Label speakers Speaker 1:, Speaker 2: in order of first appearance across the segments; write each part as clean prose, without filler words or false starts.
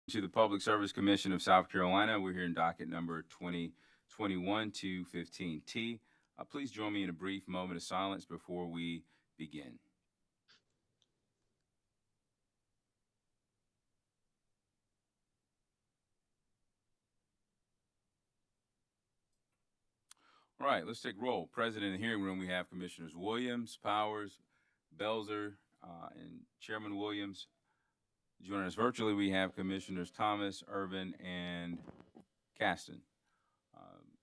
Speaker 1: To the Public Service Commission of South Carolina. We're here in docket number 2021-215T. Please join me in a brief moment of silence before we begin. All right, let's take roll. Present in the hearing room, we have Commissioners Williams, Powers, Belzer, and Chairman Williams. Joining us virtually, we have Commissioners Thomas, Irvin, and Caston.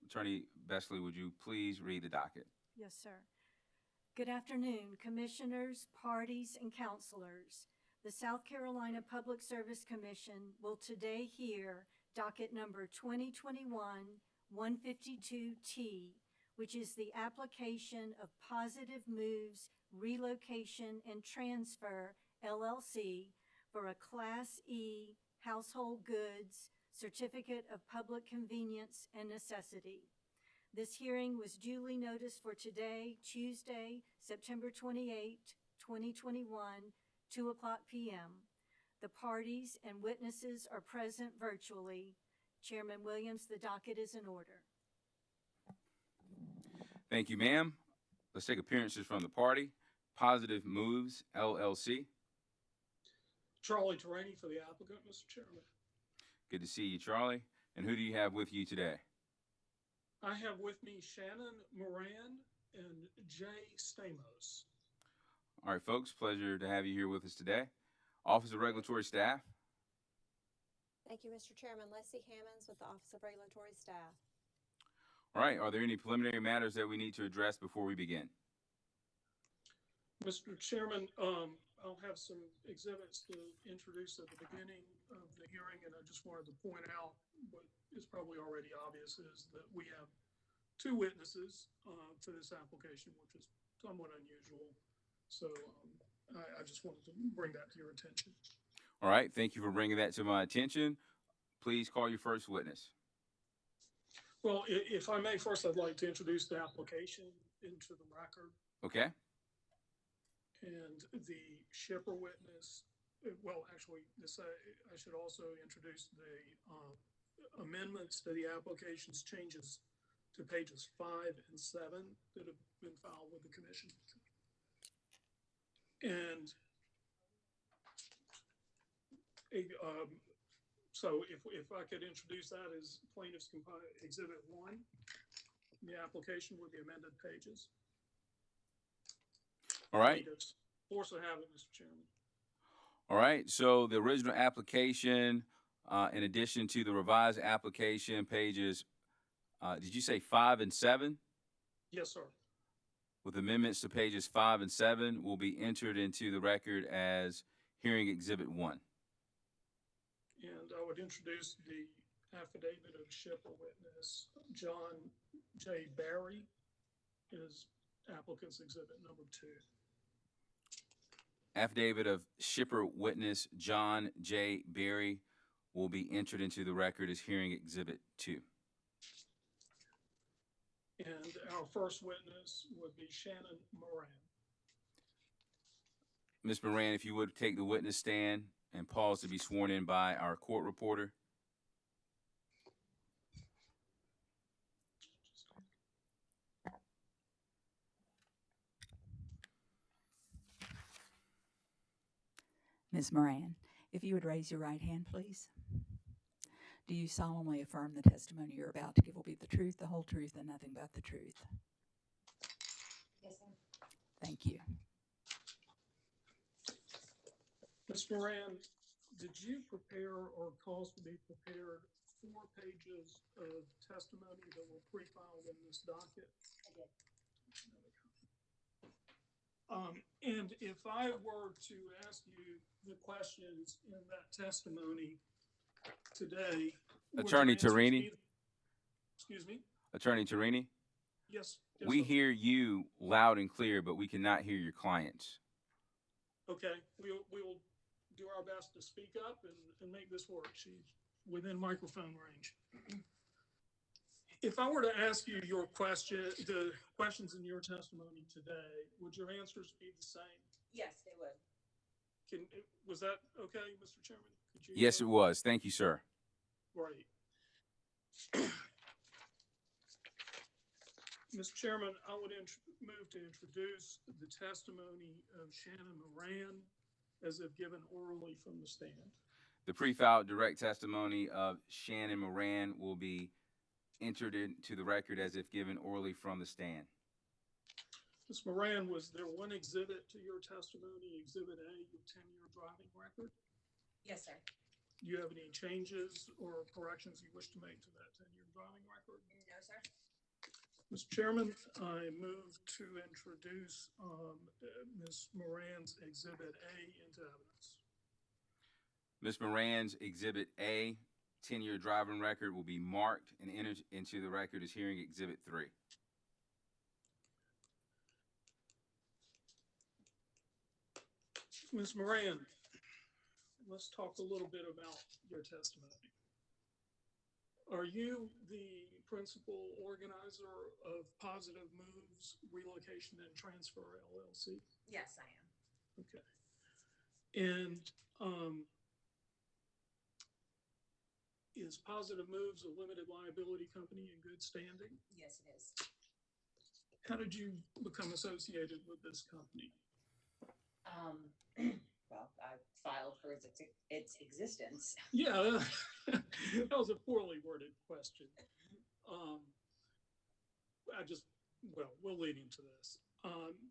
Speaker 1: Attorney Besley, would you please read the docket?
Speaker 2: Yes, sir. Good afternoon, commissioners, parties, and counselors. The South Carolina Public Service Commission will today hear docket number 2021-152T, which is the application of Positive Moves Relocation and Transfer, LLC, for a Class E household goods certificate of public convenience and necessity. This hearing was duly noticed for today, Tuesday, September 28, 2021, 2:00 p.m. The parties and witnesses are present virtually. Chairman Williams, the docket is in order.
Speaker 1: Thank you, ma'am. Let's take appearances from the party. Positive Moves, LLC.
Speaker 3: Charlie Terraney for the applicant, Mr. Chairman.
Speaker 1: Good to see you, Charlie. And who do you have with you today?
Speaker 3: I have with me Shannon Moran and Jay Stamos.
Speaker 1: All right, folks, pleasure to have you here with us today. Office of Regulatory Staff.
Speaker 4: Thank you, Mr. Chairman. Leslie Hammonds with the Office of Regulatory Staff.
Speaker 1: All right, are there any preliminary matters that we need to address before we begin?
Speaker 3: Mr. Chairman, I'll have some exhibits to introduce at the beginning of the hearing, and I just wanted to point out what is probably already obvious is that we have two witnesses to this application, which is somewhat unusual. So I just wanted to bring that to your attention.
Speaker 1: All right, thank you for bringing that to my attention. Please call your first witness.
Speaker 3: Well, if I may, first I'd like to introduce the application into the record.
Speaker 1: Okay.
Speaker 3: And the shipper witness, well, actually, I should also introduce the amendments to the application's changes to pages 5 and 7 that have been filed with the commission. And so if I could introduce that as plaintiff's exhibit 1, the application with the amended pages.
Speaker 1: All right.
Speaker 3: Force to have it, Mr. Chairman.
Speaker 1: All right. So the original application, in addition to the revised application, pages, did you say 5 and 7?
Speaker 3: Yes, sir.
Speaker 1: With amendments to pages 5 and 7 will be entered into the record as hearing exhibit 1.
Speaker 3: And I would introduce the affidavit of shipper witness John J. Barry as applicant's exhibit number 2.
Speaker 1: Affidavit of shipper witness John J. Barry will be entered into the record as hearing exhibit 2.
Speaker 3: And our first witness would be Shannon Moran.
Speaker 1: Ms. Moran, if you would take the witness stand and pause to be sworn in by our court reporter.
Speaker 5: Ms. Moran, if you would raise your right hand, please. Do you solemnly affirm the testimony you're about to give will be the truth, the whole truth, and nothing but the truth?
Speaker 4: Yes, ma'am.
Speaker 5: Thank you.
Speaker 3: Ms. Moran, did you prepare or cause to be prepared 4 pages of testimony that were pre-filed in this docket?
Speaker 4: I did.
Speaker 3: And if I were to ask you the questions in that testimony today,
Speaker 1: Attorney Terraney.
Speaker 3: Excuse me?
Speaker 1: Attorney Terraney.
Speaker 3: Yes.
Speaker 1: We hear you loud and clear, but we cannot hear your clients.
Speaker 3: Okay, we will do our best to speak up and make this work. She's within microphone range. If I were to ask you the questions in your testimony today, would your answers be the same?
Speaker 4: Yes, they would.
Speaker 3: Was that okay, Mr. Chairman? Could you,
Speaker 1: Yes, it was. Thank you, sir.
Speaker 3: Right. Mr. Chairman, I would move to introduce the testimony of Shannon Moran as if given orally from the stand.
Speaker 1: The pre-filed direct testimony of Shannon Moran will be entered into the record as if given orally from the stand.
Speaker 3: Ms. Moran, was there one exhibit to your testimony, Exhibit A, your 10-year driving record?
Speaker 6: Yes, sir.
Speaker 3: Do you have any changes or corrections you wish to make to that 10-year driving record?
Speaker 6: No, sir.
Speaker 3: Mr. Chairman, I move to introduce Ms. Moran's Exhibit A into evidence.
Speaker 1: Ms. Moran's Exhibit A, 10-year driving record, will be marked and entered into the record as hearing Exhibit 3.
Speaker 3: Ms. Moran, let's talk a little bit about your testimony. Are you the principal organizer of Positive Moves Relocation and Transfer LLC?
Speaker 6: Yes, I am.
Speaker 3: Okay. And is Positive Moves a limited liability company in good standing?
Speaker 6: Yes, it is.
Speaker 3: How did you become associated with this company?
Speaker 6: Well, I filed for its existence.
Speaker 3: Yeah, that was a poorly worded question. We'll lead into this.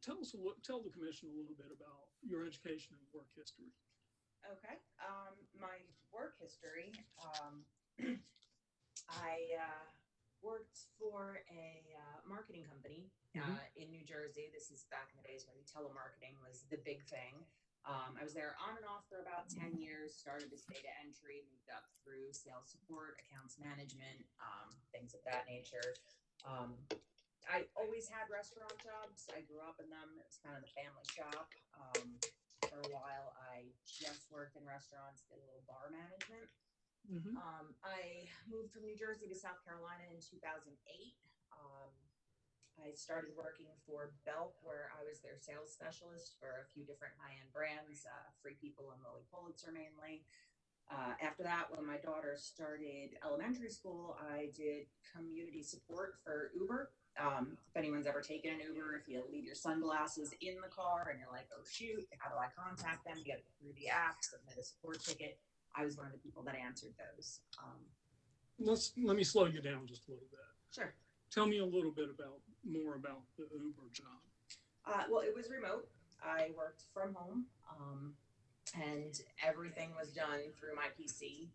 Speaker 3: Tell the commission a little bit about your education and work history.
Speaker 6: Okay. My work history. I worked for a marketing company in New Jersey. This is back in the days when telemarketing was the big thing. I was there on and off for about 10 years, started as data entry, moved up through sales support, accounts management, things of that nature. I always had restaurant jobs. I grew up in them. It was kind of the family shop. For a while, I just worked in restaurants, did a little bar management.
Speaker 3: Mm-hmm.
Speaker 6: I moved from New Jersey to South Carolina in 2008. I started working for Belk, where I was their sales specialist for a few different high-end brands, Free People and Lily Pulitzer mainly. After that, when my daughter started elementary school, I did community support for Uber. If anyone's ever taken an Uber, if you leave your sunglasses in the car and you're like, oh shoot, how do I contact them? You get through the app, submit a support ticket. I was one of the people that answered those.
Speaker 3: Let me slow you down just a little bit.
Speaker 6: Sure.
Speaker 3: Tell me a little bit more about the Uber job.
Speaker 6: Well, it was remote. I worked from home, and everything was done through my PC.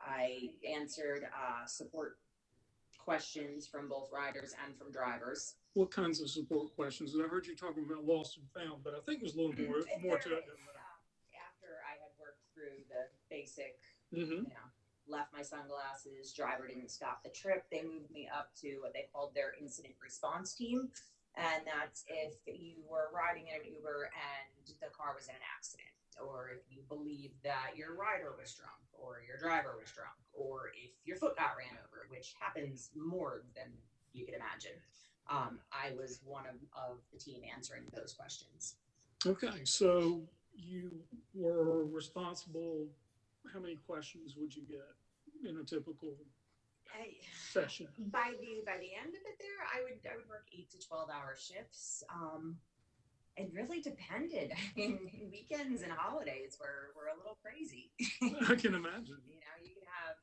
Speaker 6: I answered support questions from both riders and from drivers.
Speaker 3: What kinds of support questions? I heard you talking about lost and found, but I think there's a little more to it than that.
Speaker 6: After I had worked through the basic,
Speaker 3: Mm-hmm.
Speaker 6: Left my sunglasses, driver didn't stop the trip, they moved me up to what they called their incident response team. And that's if you were riding in an Uber and the car was in an accident, or if you believe that your rider was drunk, or your driver was drunk, or if your foot got ran over, which happens more than you can imagine. I was one of the team answering those questions.
Speaker 3: Okay, so you were responsible. How many questions would you get in a typical session?
Speaker 6: By the end of it there, I would work 8 to 12-hour shifts. It really depended. I mean, weekends and holidays were a little crazy.
Speaker 3: I can imagine.
Speaker 6: You could have,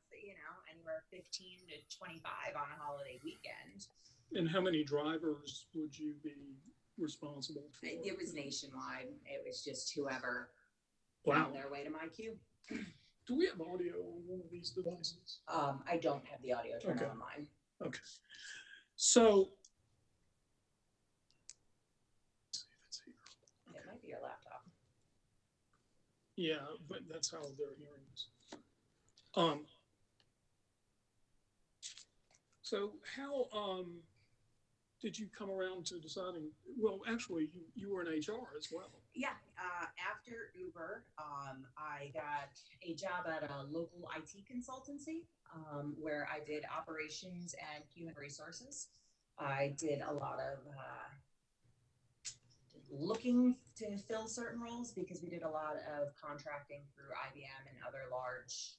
Speaker 6: anywhere 15 to 25 on a holiday weekend.
Speaker 3: And how many drivers would you be responsible for?
Speaker 6: It was nationwide. It was just whoever
Speaker 3: Wow.
Speaker 6: found their way to my queue.
Speaker 3: Do we have audio on one of these devices?
Speaker 6: I don't have the audio turned on mine.
Speaker 3: Okay. So, let's see if it's here.
Speaker 6: It might be your laptop.
Speaker 3: Yeah, but that's how they're hearing this. So how did you come around to deciding? Well, actually, you were in HR as well.
Speaker 6: Yeah. After Uber, I got a job at a local IT consultancy where I did operations and human resources. I did a lot of looking to fill certain roles because we did a lot of contracting through IBM and other large,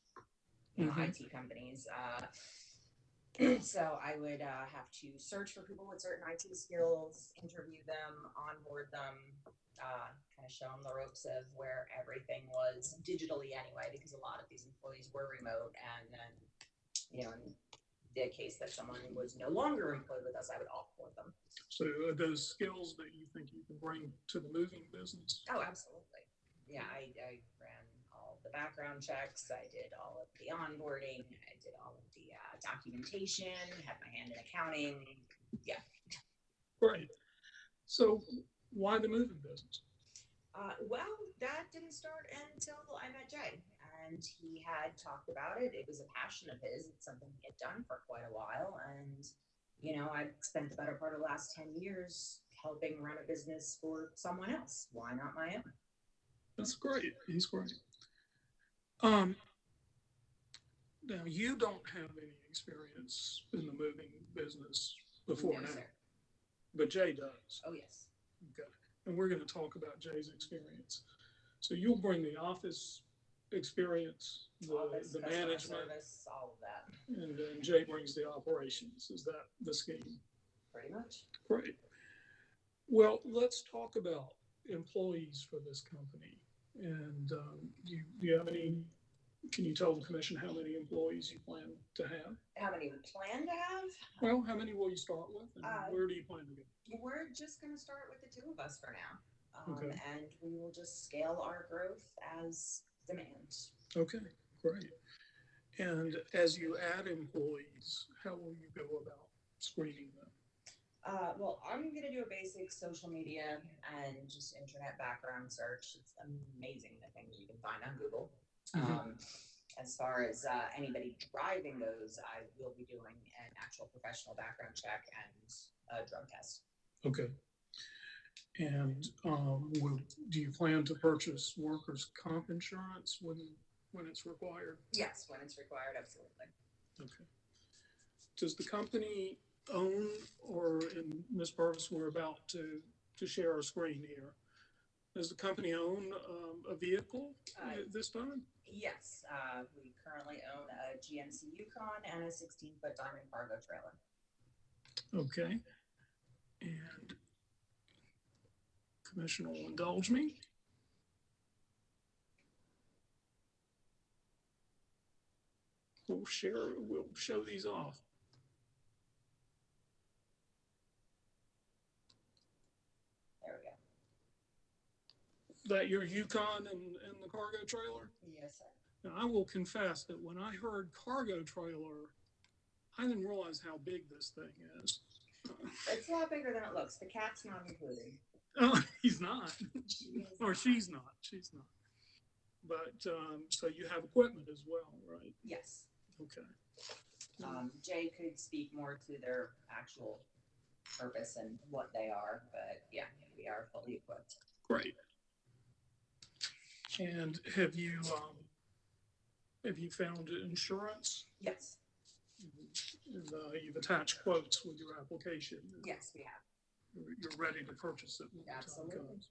Speaker 6: IT companies. So I would have to search for people with certain IT skills, interview them, onboard them, kind of show them the ropes of where everything was digitally anyway, because a lot of these employees were remote. And then, in the case that someone was no longer employed with us, I would offboard them.
Speaker 3: So are those skills that you think you can bring to the moving business?
Speaker 6: Oh, absolutely. Yeah, I ran all the background checks. I did all of the onboarding. I did all of the documentation, had my hand in accounting. Yeah.
Speaker 3: Great. So why the moving business?
Speaker 6: Well, that didn't start until I met Jay, and he had talked about it. It was a passion of his. It's something he had done for quite a while, and I've spent the better part of the last 10 years helping run a business for someone else. Why not my own?
Speaker 3: That's great. He's great. Now you don't have any experience in the moving business before
Speaker 6: No,
Speaker 3: now,
Speaker 6: sir.
Speaker 3: but Jay does.
Speaker 6: Oh, yes.
Speaker 3: Okay. And we're going to talk about Jay's experience. So you'll bring the office experience,
Speaker 6: Office,
Speaker 3: the
Speaker 6: customer
Speaker 3: management,
Speaker 6: service, all of that.
Speaker 3: and then Jay brings the operations. Is that the scheme?
Speaker 6: Pretty much.
Speaker 3: Great. Well, let's talk about employees for this company. And do you have any? Can you tell the commission how many employees you plan to have?
Speaker 6: How many we plan to have?
Speaker 3: Well, how many will you start with, and where do you plan to go?
Speaker 6: We're just going to start with the two of us for now.
Speaker 3: Okay.
Speaker 6: And we will just scale our growth as demand.
Speaker 3: Okay, great. And as you add employees, how will you go about screening them?
Speaker 6: Well, I'm going to do a basic social media and just internet background search. It's amazing the things you can find on Google. As far as anybody driving goes, I will be doing an actual professional background check and a drug test.
Speaker 3: Okay. And do you plan to purchase workers' comp insurance when it's required?
Speaker 6: Yes, when it's required, absolutely.
Speaker 3: Okay. Does the company own, or in Ms. Purvis, we're about to share our screen here. Does the company own a vehicle at this time?
Speaker 6: Yes, we currently own a GMC Yukon and a 16-foot Diamond cargo trailer.
Speaker 3: Okay. And Commissioner will indulge me. We'll show these off.
Speaker 6: There we go.
Speaker 3: That your Yukon and the cargo trailer?
Speaker 6: Yes, sir.
Speaker 3: Now, I will confess that when I heard cargo trailer, I didn't realize how big this thing is.
Speaker 6: It's a lot bigger than it looks. The cat's not included.
Speaker 3: Oh, he's not. Or she's not. She's not. But, so you have equipment as well, right?
Speaker 6: Yes.
Speaker 3: Okay.
Speaker 6: Jay could speak more to their actual purpose and what they are, but yeah, we are fully equipped.
Speaker 3: Great. And have you found insurance?
Speaker 6: Yes.
Speaker 3: And, you've attached quotes with your application?
Speaker 6: Yes, we have.
Speaker 3: You're ready to purchase it when the time
Speaker 6: Absolutely.
Speaker 3: comes.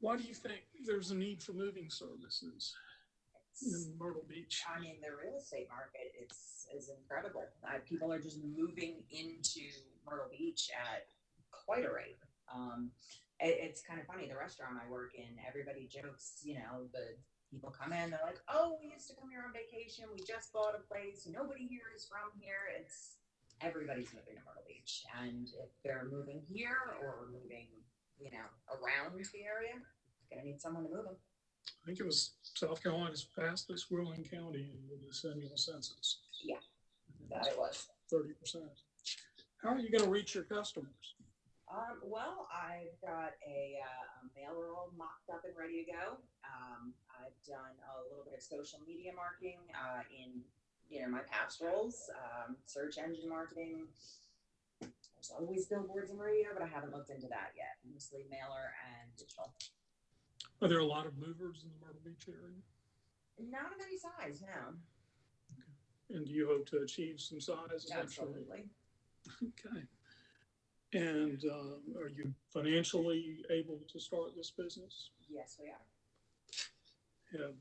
Speaker 3: Why do you think there's a need for moving services in Myrtle Beach?
Speaker 6: I mean, the real estate market is incredible. People are just moving into Myrtle Beach at quite a rate. It's kind of funny. The restaurant I work in, everybody jokes, the people come in, they're like, oh, we used to come here on vacation. We just bought a place. Nobody here is from here. Everybody's moving to Myrtle Beach. And if they're moving here or moving, around the area, it's going to need someone to move them.
Speaker 3: I think it was South Carolina's fastest growing county in the decennial census.
Speaker 6: Yeah, that it was.
Speaker 3: 30%. How are you going to reach your customers?
Speaker 6: Well, I've got a mailer all mocked up and ready to go. I've done a little bit of social media marketing in my past roles, search engine marketing. There's always billboards and radio, but I haven't looked into that yet. Mostly mailer and digital.
Speaker 3: Are there a lot of movers in the Myrtle Beach area?
Speaker 6: Not of any size, no.
Speaker 3: Okay. And do you hope to achieve some size eventually?
Speaker 6: Absolutely.
Speaker 3: Okay. And are you financially able to start this business?
Speaker 6: Yes, we are.
Speaker 3: Have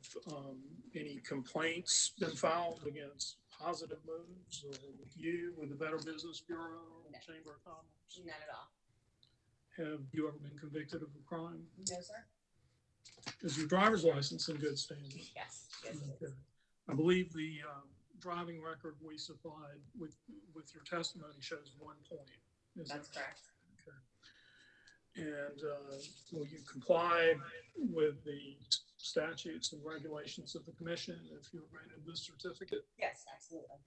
Speaker 3: any complaints been filed against Positive Moves or with you, with the Better Business Bureau, or the Chamber of Commerce?
Speaker 6: None at all.
Speaker 3: Have you ever been convicted of a crime?
Speaker 6: No, sir.
Speaker 3: Is your driver's license in good standing?
Speaker 6: Yes. Yes. It
Speaker 3: Okay.
Speaker 6: is.
Speaker 3: I believe the driving record we supplied with your testimony shows 1 point. Is
Speaker 6: That's
Speaker 3: that
Speaker 6: correct.
Speaker 3: okay? And will you comply with the statutes and regulations of the commission if you're granted this certificate?
Speaker 6: Yes, absolutely.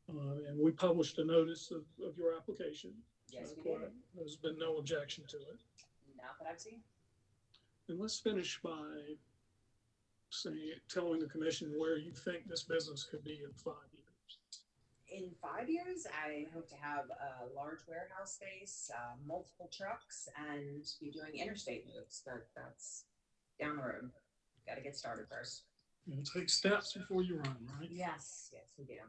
Speaker 3: And we published a notice of your application.
Speaker 6: Yes, we did.
Speaker 3: There's been no objection to it.
Speaker 6: Not that I've seen.
Speaker 3: And let's finish by telling the commission where you think this business could be in 5 years.
Speaker 6: In 5 years, I hope to have a large warehouse space, multiple trucks, and be doing interstate moves. But that's down the road. Got to get started first.
Speaker 3: You take steps before you run, right?
Speaker 6: Yes, yes, we do.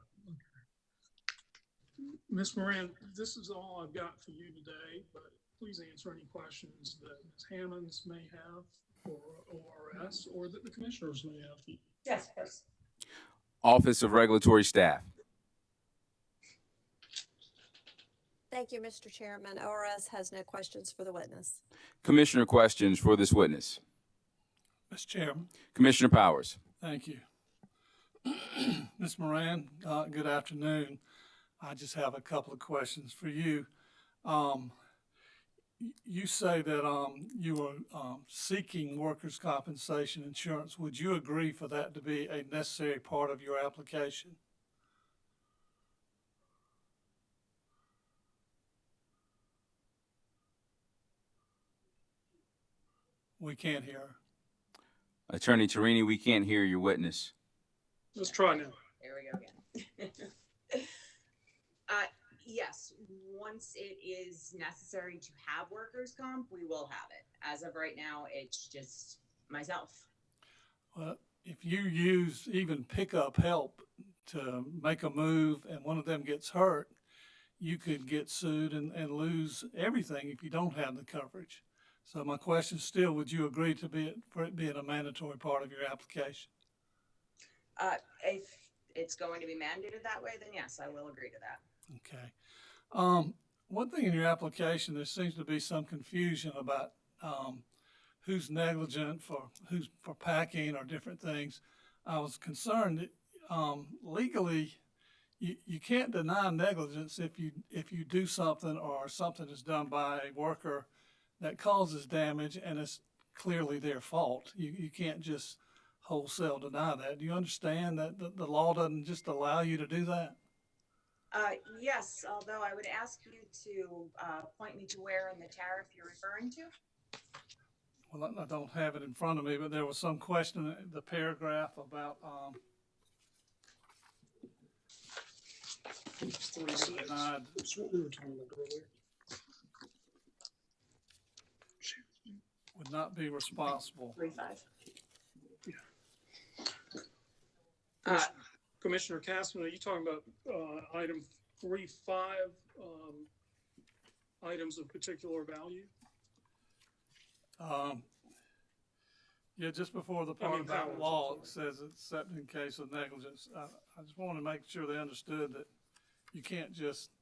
Speaker 3: Ms. Moran, this is all I've got for you today, but please answer any questions that Ms. Hammonds may have for ORS or that the commissioners may have.
Speaker 6: Yes, of course.
Speaker 1: Office of Regulatory Staff.
Speaker 4: Thank you, Mr. Chairman. ORS has no questions for the witness.
Speaker 1: Commissioner questions for this witness.
Speaker 7: Mr. Chairman,
Speaker 1: Commissioner Powers.
Speaker 7: thank you. Ms. Moran, good afternoon. I just have a couple of questions for you. You say that you are seeking workers' compensation insurance. Would you agree for that to be a necessary part of your application? We can't hear her.
Speaker 1: Attorney Tarini, we can't hear your witness.
Speaker 3: Let's try now.
Speaker 6: There we go again. Yes, once it is necessary to have workers' comp, we will have it. As of right now, it's just myself.
Speaker 7: Well, if you use even pickup help to make a move and one of them gets hurt, you could get sued and lose everything if you don't have the coverage. So my question still, would you agree for it being a mandatory part of your application?
Speaker 6: If it's going to be mandated that way, then yes, I will agree to that.
Speaker 7: Okay. One thing in your application, there seems to be some confusion about who's negligent for packing or different things. I was concerned that legally you can't deny negligence if you do something or something is done by a worker that causes damage and it's clearly their fault. You can't just wholesale deny that. Do you understand that the law doesn't just allow you to do that?
Speaker 6: Yes, although I would ask you to point me to where in the tariff you're referring to.
Speaker 7: Well, I don't have it in front of me, but there was some question in the paragraph about denied.
Speaker 3: That's what we were talking about earlier.
Speaker 7: Would not be responsible.
Speaker 6: 3.5.
Speaker 3: Commissioner Castman, are you talking about item 3.5, items of particular value?
Speaker 7: Yeah, just before the part about law, it says except in case of negligence. I just want to make sure they understood that you can't just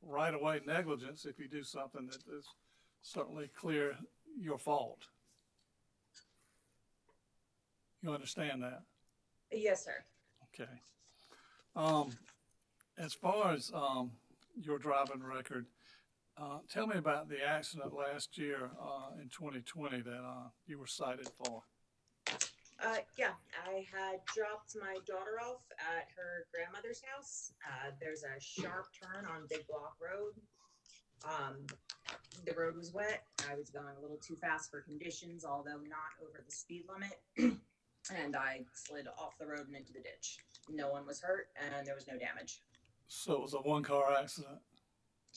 Speaker 7: write away negligence if you do something that is certainly clear your fault. You understand that?
Speaker 6: Yes, sir.
Speaker 7: Okay. As far as your driving record, tell me about the accident last year in 2020 that you were cited for.
Speaker 6: Yeah, I had dropped my daughter off at her grandmother's house. There's a sharp turn on Big Block Road. The road was wet. I was going a little too fast for conditions, although not over the speed limit. And I slid off the road and into the ditch. No one was hurt and there was no damage.
Speaker 7: So it was a one-car accident?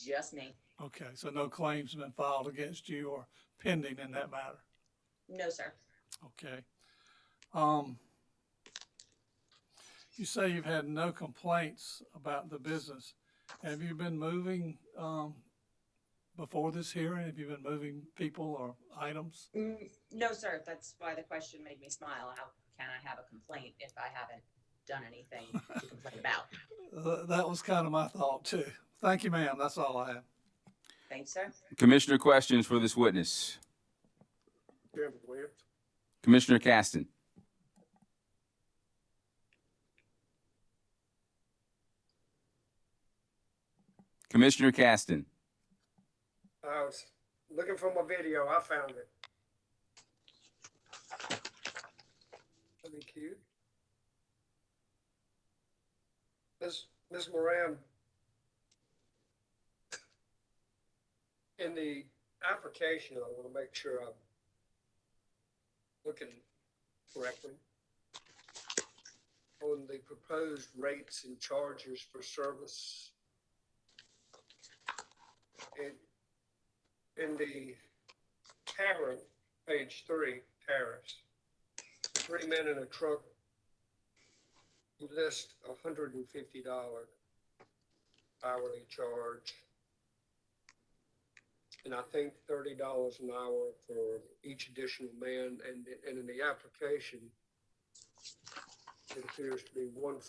Speaker 6: Just me.
Speaker 7: Okay, so no claims have been filed against you or pending in that matter?
Speaker 6: No, sir.
Speaker 7: Okay. You say you've had no complaints about the business. Have you been moving before this hearing? Have you been moving people or items?
Speaker 6: No, sir, that's why the question made me smile. How can I have a complaint if I haven't done anything to complain about?
Speaker 7: That was kind of my thought too. Thank you, ma'am. That's all I have.
Speaker 6: Thanks, sir.
Speaker 1: Commissioner questions for this witness.
Speaker 8: Chairman Williams.
Speaker 1: Commissioner Caston. Commissioner Caston.
Speaker 8: I was looking for my video. I found it. Thank you. Ms. Moran, in the application, I want to make sure I'm looking correctly. On the proposed rates and charges for service, in the tariff, page 3, tariffs, 3 men in a truck, you list $150 hourly charge. And I think $30 an hour for each additional man, and in the application, it appears to be $140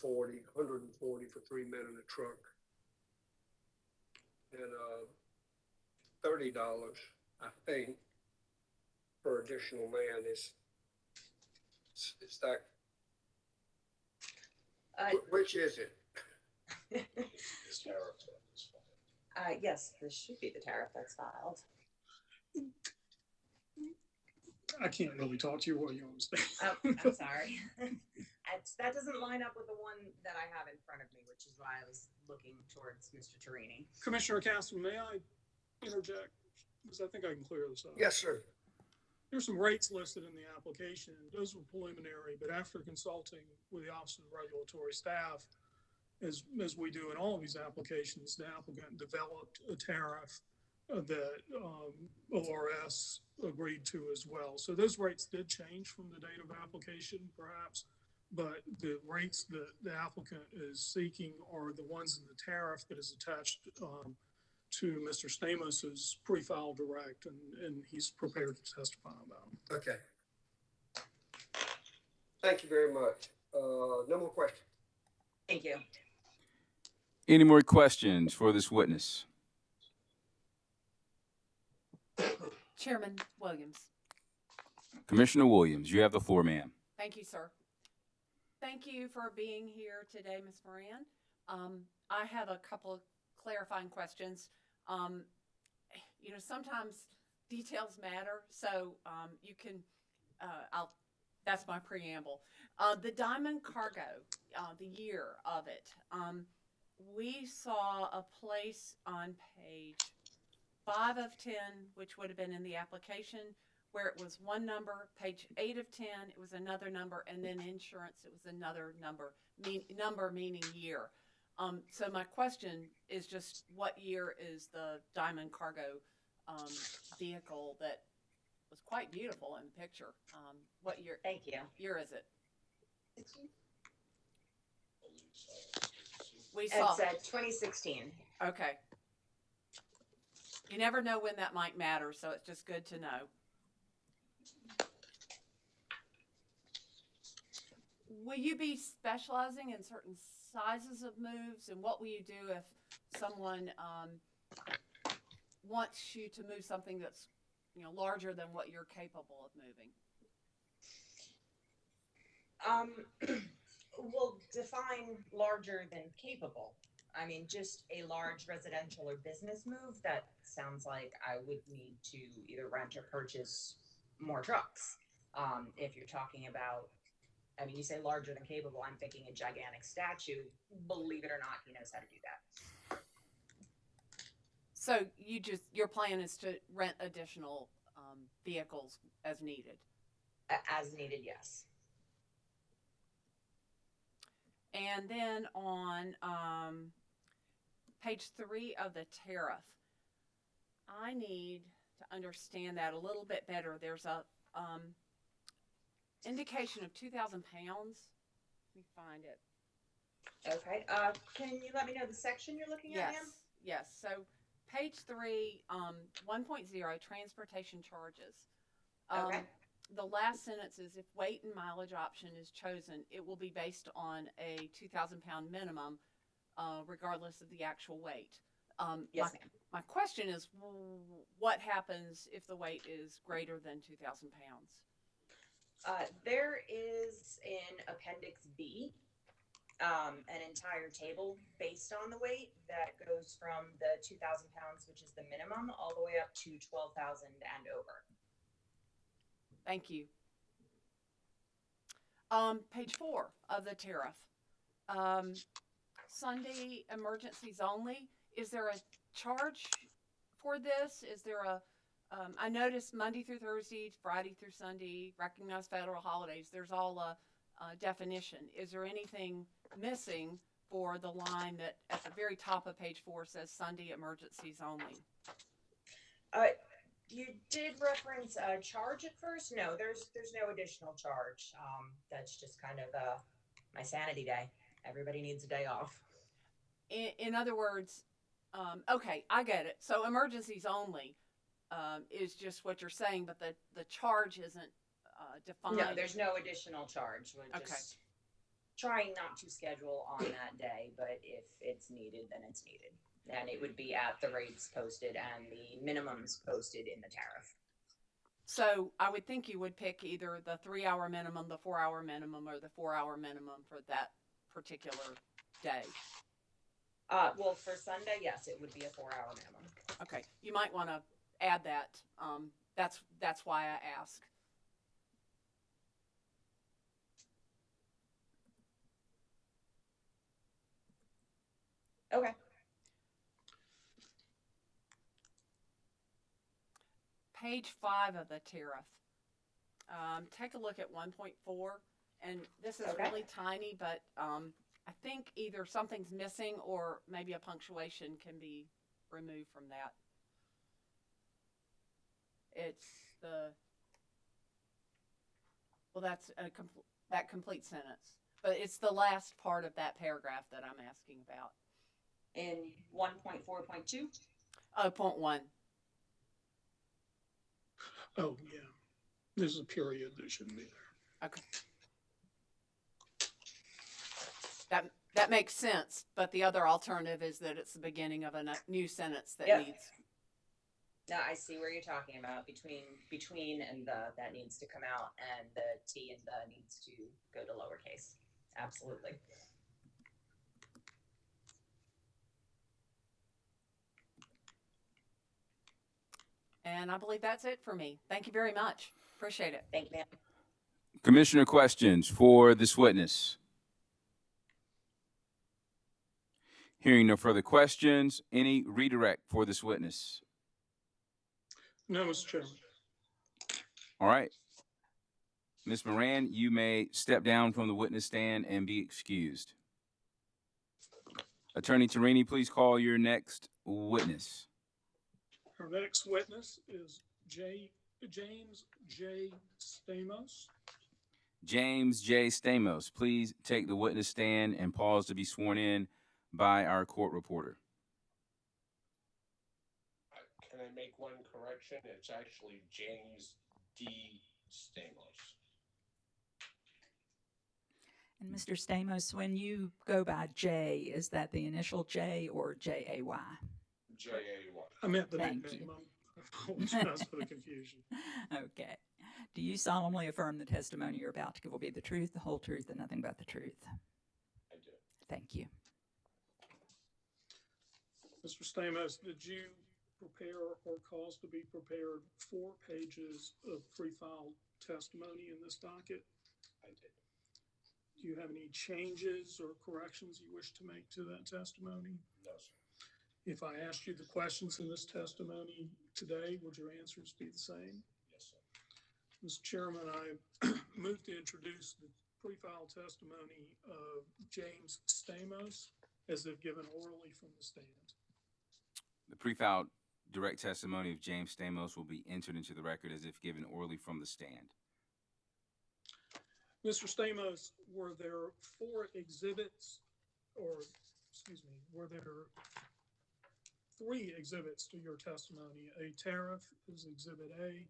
Speaker 8: for 3 men in a truck. And $30, I think, per additional man is that, which is it?
Speaker 6: Yes, this should be the tariff that's filed.
Speaker 3: I can't really talk to you, Williams.
Speaker 6: Oh, I'm sorry. That doesn't line up with the one that I have in front of me, which is why I was looking towards Mr. Torini.
Speaker 3: Commissioner Caston, may I interject? Because I think I can clear this up.
Speaker 8: Yes, sir.
Speaker 3: There's some rates listed in the application. Those were preliminary, but after consulting with the Office of Regulatory Staff, as we do in all of these applications, the applicant developed a tariff that ORS agreed to as well. So those rates did change from the date of application, perhaps, but the rates that the applicant is seeking are the ones in the tariff that is attached to Mr. Stamos's pre-file direct, and he's prepared to testify about them.
Speaker 8: Okay. Thank you very much. No more questions.
Speaker 6: Thank you.
Speaker 1: Any more questions for this witness?
Speaker 9: Chairman Williams.
Speaker 1: Commissioner Williams, you have the floor, ma'am.
Speaker 9: Thank you, sir. Thank you for being here today, Ms. Moran. I have a couple of clarifying questions. Sometimes details matter, so you can, that's my preamble. The Diamond Cargo, the year of it, we saw a place on page 5 of 10, which would have been in the application, where it was one number, page 8 of 10, it was another number, and then insurance, it was another number, number meaning year. So my question is just, what year is the Diamond Cargo vehicle that was quite beautiful in the picture? What year?
Speaker 6: Thank you.
Speaker 9: Year is it? We saw.
Speaker 6: It's 2016.
Speaker 9: Okay. You never know when that might matter, so it's just good to know. Will you be specializing in certain sizes of moves, and what will you do if someone wants you to move something that's larger than what you're capable of moving?
Speaker 6: We'll define larger than capable. I mean, just a large residential or business move, that sounds like I would need to either rent or purchase more trucks. If you're talking about, you say larger than capable, I'm thinking a gigantic statue. Believe it or not, he knows how to do that.
Speaker 9: So your plan is to rent additional vehicles as needed?
Speaker 6: As needed, yes.
Speaker 9: And then on page 3 of the tariff, I need to understand that a little bit better. There's a indication of 2,000 pounds. Let me find it.
Speaker 6: Okay. Can you let me know the section you're looking at, ma'am?
Speaker 9: Yes. So page 3, 1.0, transportation charges.
Speaker 6: Okay.
Speaker 9: The last sentence is if weight and mileage option is chosen, it will be based on a 2,000-pound minimum, regardless of the actual weight.
Speaker 6: Yes, ma'am.
Speaker 9: My question is, what happens if the weight is greater than 2,000 pounds?
Speaker 6: There is in Appendix B, an entire table based on the weight that goes from the 2,000 pounds, which is the minimum, all the way up to 12,000 and over.
Speaker 9: Thank you. Page 4 of the tariff. Sunday emergencies only. Is there a charge for this? Is there a, I noticed Monday through Thursday, Friday through Sunday, recognized federal holidays, there's all a definition. Is there anything missing for the line that at the very top of page 4 says Sunday emergencies only?
Speaker 6: You did reference a charge at first. No, there's no additional charge. That's just kind of my sanity day. Everybody needs a day off.
Speaker 9: In other words, okay, I get it. So emergencies only is just what you're saying, but the charge isn't defined.
Speaker 6: No, there's no additional charge. We're just trying not to schedule on that day, but if it's needed, then it's needed. And it would be at the rates posted and the minimums posted in the tariff.
Speaker 9: So I would think you would pick either the 3-hour minimum, the 4-hour minimum, or the 4-hour minimum for that particular day.
Speaker 6: Well, for Sunday, yes, it would be a 4-hour minimum.
Speaker 9: Okay, you might want to add that. That's why I ask.
Speaker 6: Okay.
Speaker 9: Page 5 of the tariff. Take a look at 1.4, and this is really tiny, but I think either something's missing or maybe a punctuation can be removed from that. It's that's that complete sentence, but it's the last part of that paragraph that I'm asking about.
Speaker 6: In 1.4.2?
Speaker 9: Oh, point 1.
Speaker 3: Oh, yeah. There's a period that shouldn't be there.
Speaker 9: Okay. That makes sense, but the other alternative is that it's the beginning of a new sentence that needs.
Speaker 6: No, I see where you're talking about. Between and the, that needs to come out, and the T and the needs to go to lowercase. Absolutely.
Speaker 9: And I believe that's it for me. Thank you very much. Appreciate it.
Speaker 6: Thank you, ma'am.
Speaker 1: Commissioner questions for this witness? Hearing no further questions, any redirect for this witness?
Speaker 3: No, Mr. Chairman.
Speaker 1: All right. Ms. Moran, you may step down from the witness stand and be excused. Attorney Tarini, please call your next witness.
Speaker 3: Our next witness is James J. Stamos.
Speaker 1: James J. Stamos, please take the witness stand and pause to be sworn in by our court reporter.
Speaker 10: Can I make one correction? It's actually James D. Stamos.
Speaker 5: And Mr. Stamos, when you go by J, is that the initial J or J-A-Y?
Speaker 10: J-A-Y.
Speaker 3: I meant the
Speaker 5: Thank
Speaker 3: nickname.
Speaker 5: you.
Speaker 3: I apologize for the confusion.
Speaker 5: Okay. Do you solemnly affirm the testimony you're about to give will be the truth, the whole truth, and nothing but the truth?
Speaker 10: I do.
Speaker 5: Thank you.
Speaker 3: Mr. Stamos, did you prepare or cause to be prepared 4 pages of pre-filed testimony in this docket?
Speaker 10: I did.
Speaker 3: Do you have any changes or corrections you wish to make to that testimony?
Speaker 10: No, sir.
Speaker 3: If I asked you the questions in this testimony today, would your answers be the same?
Speaker 10: Yes, sir.
Speaker 3: Mr. Chairman, I move to introduce the pre-filed testimony of James Stamos as if given orally from the stand.
Speaker 1: The pre-filed direct testimony of James Stamos will be entered into the record as if given orally from the stand.
Speaker 3: Mr. Stamos, were there 4 exhibits, or, excuse me, were there three exhibits to your testimony. A tariff is Exhibit A,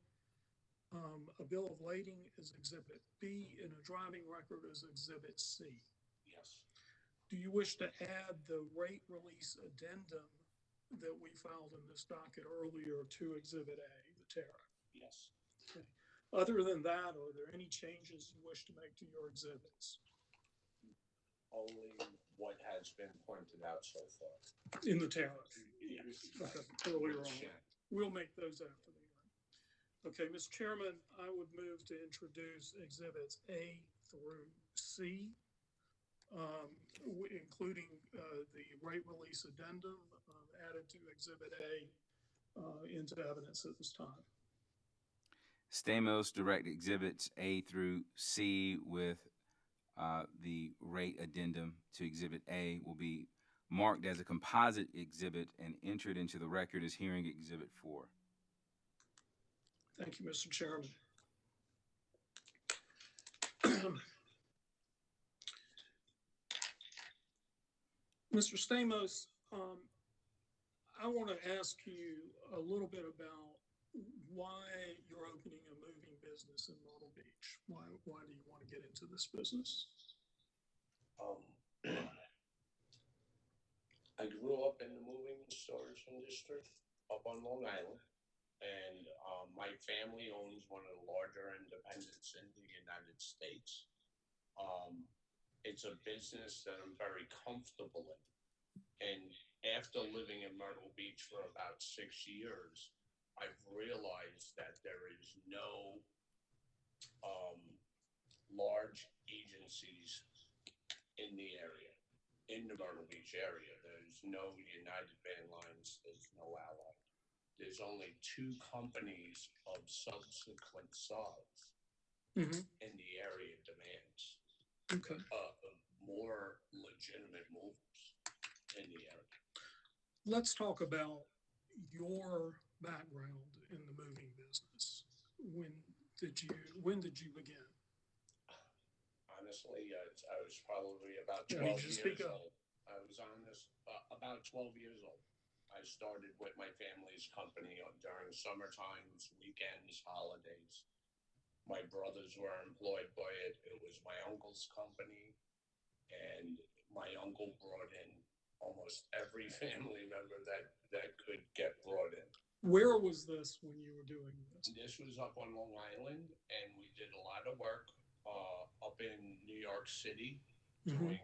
Speaker 3: a bill of lading is Exhibit B, and a driving record is Exhibit C.
Speaker 10: Yes.
Speaker 3: Do you wish to add the rate release addendum that we filed in this docket earlier to Exhibit A, the tariff?
Speaker 10: Yes.
Speaker 3: Okay. Other than that, are there any changes you wish to make to your exhibits?
Speaker 10: Only what has been pointed out so far.
Speaker 3: In the tariff?
Speaker 10: Yes.
Speaker 3: Okay, earlier on.
Speaker 10: Yeah.
Speaker 3: We'll make those after the hearing. Okay, Mr. Chairman, I would move to introduce exhibits A through C, including the rate release addendum added to Exhibit A into evidence at this time.
Speaker 1: Stamos direct exhibits A through C with the rate addendum to Exhibit A will be marked as a composite exhibit and entered into the record as hearing Exhibit 4.
Speaker 3: Thank you, Mr. Chairman. Mr. Stamos, I want to ask you a little bit about why you're opening a moving business in Myrtle Beach. Why do you want to get into this business?
Speaker 10: I grew up in the moving and storage industry up on Long Island, and my family owns one of the larger independents in the United States. It's a business that I'm very comfortable in, and after living in Myrtle Beach for about 6 years, I've realized that there is no large agencies in the area, in the Myrtle Beach area. There's no United Van Lines, there's no Allied. There's only 2 companies of subsequent size in the area demands.
Speaker 3: Okay.
Speaker 10: More legitimate movers in the area.
Speaker 3: Let's talk about your background in the moving business. When did you begin?
Speaker 10: Honestly, I was probably about 12 years old. I was on this about 12 years old. I started with my family's company during summer times, weekends, holidays. My brothers were employed by it. It was my uncle's company, and my uncle brought in almost every family member that could get brought in.
Speaker 3: Where was this when you were doing this?
Speaker 10: This was up on Long Island, and we did a lot of work up in New York City, doing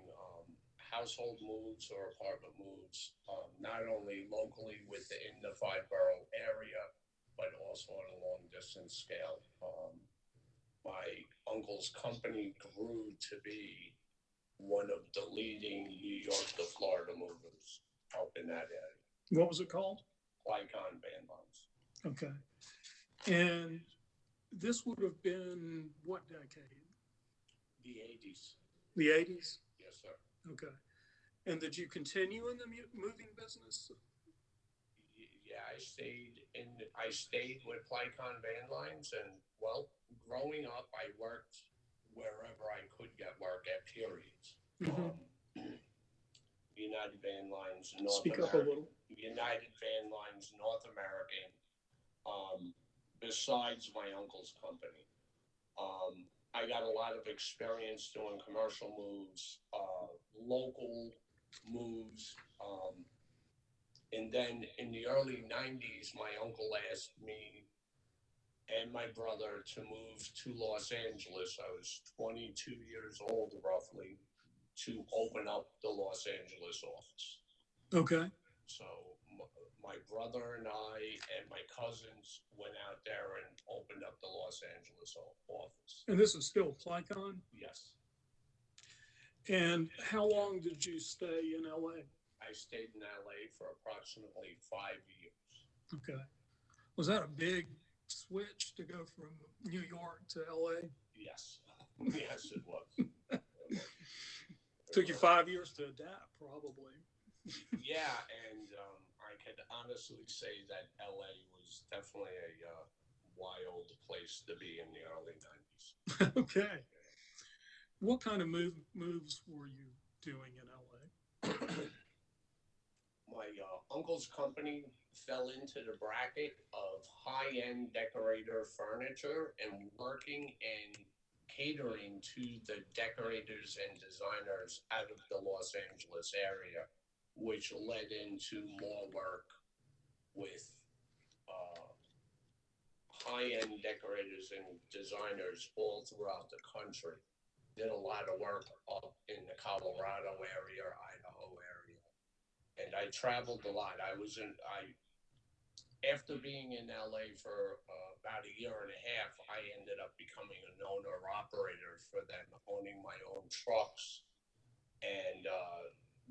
Speaker 10: household moves or apartment moves, not only locally within the 5-borough area, but also on a long distance scale. My uncle's company grew to be one of the leading New York to Florida movers up in that area.
Speaker 3: What was it called?
Speaker 10: Lycon Van Lines.
Speaker 3: Okay. And this would have been what decade?
Speaker 10: The 80s.
Speaker 3: The 80s?
Speaker 10: Yes, sir.
Speaker 3: Okay. And did you continue in the moving business?
Speaker 10: Yeah, I stayed with Lycon Van Lines, and well, growing up, I worked wherever I could get work at periods. United Van Lines, North
Speaker 3: Speak
Speaker 10: American.
Speaker 3: up a little.
Speaker 10: United Van Lines, North American. Besides my uncle's company, I got a lot of experience doing commercial moves, local moves. And then in the early 90s, my uncle asked me and my brother to move to Los Angeles. I was 22 years old, roughly, to open up the Los Angeles office.
Speaker 3: Okay.
Speaker 10: So my brother and I and my cousins went out there and opened up the Los Angeles office.
Speaker 3: And this is still Lycon?
Speaker 10: Yes.
Speaker 3: And how long did you stay in LA?
Speaker 10: I stayed in LA for approximately 5 years.
Speaker 3: Okay. Was that a big switch to go from New York to LA?
Speaker 10: Yes. Yes, it was.
Speaker 3: Took you 5 years to adapt, probably.
Speaker 10: Yeah, and I could honestly say that LA was definitely a wild place to be in the early 90s.
Speaker 3: Okay. What kind of moves were you doing in LA?
Speaker 10: my uncle's company fell into the bracket of high-end decorator furniture and working and catering to the decorators and designers out of the Los Angeles area, which led into more work with uh, high-end decorators and designers all throughout the country. Did a lot of work up in the Colorado area, Idaho area, and I traveled a lot. After being in LA for about a year and a half, I ended up becoming an owner operator for them, owning my own trucks and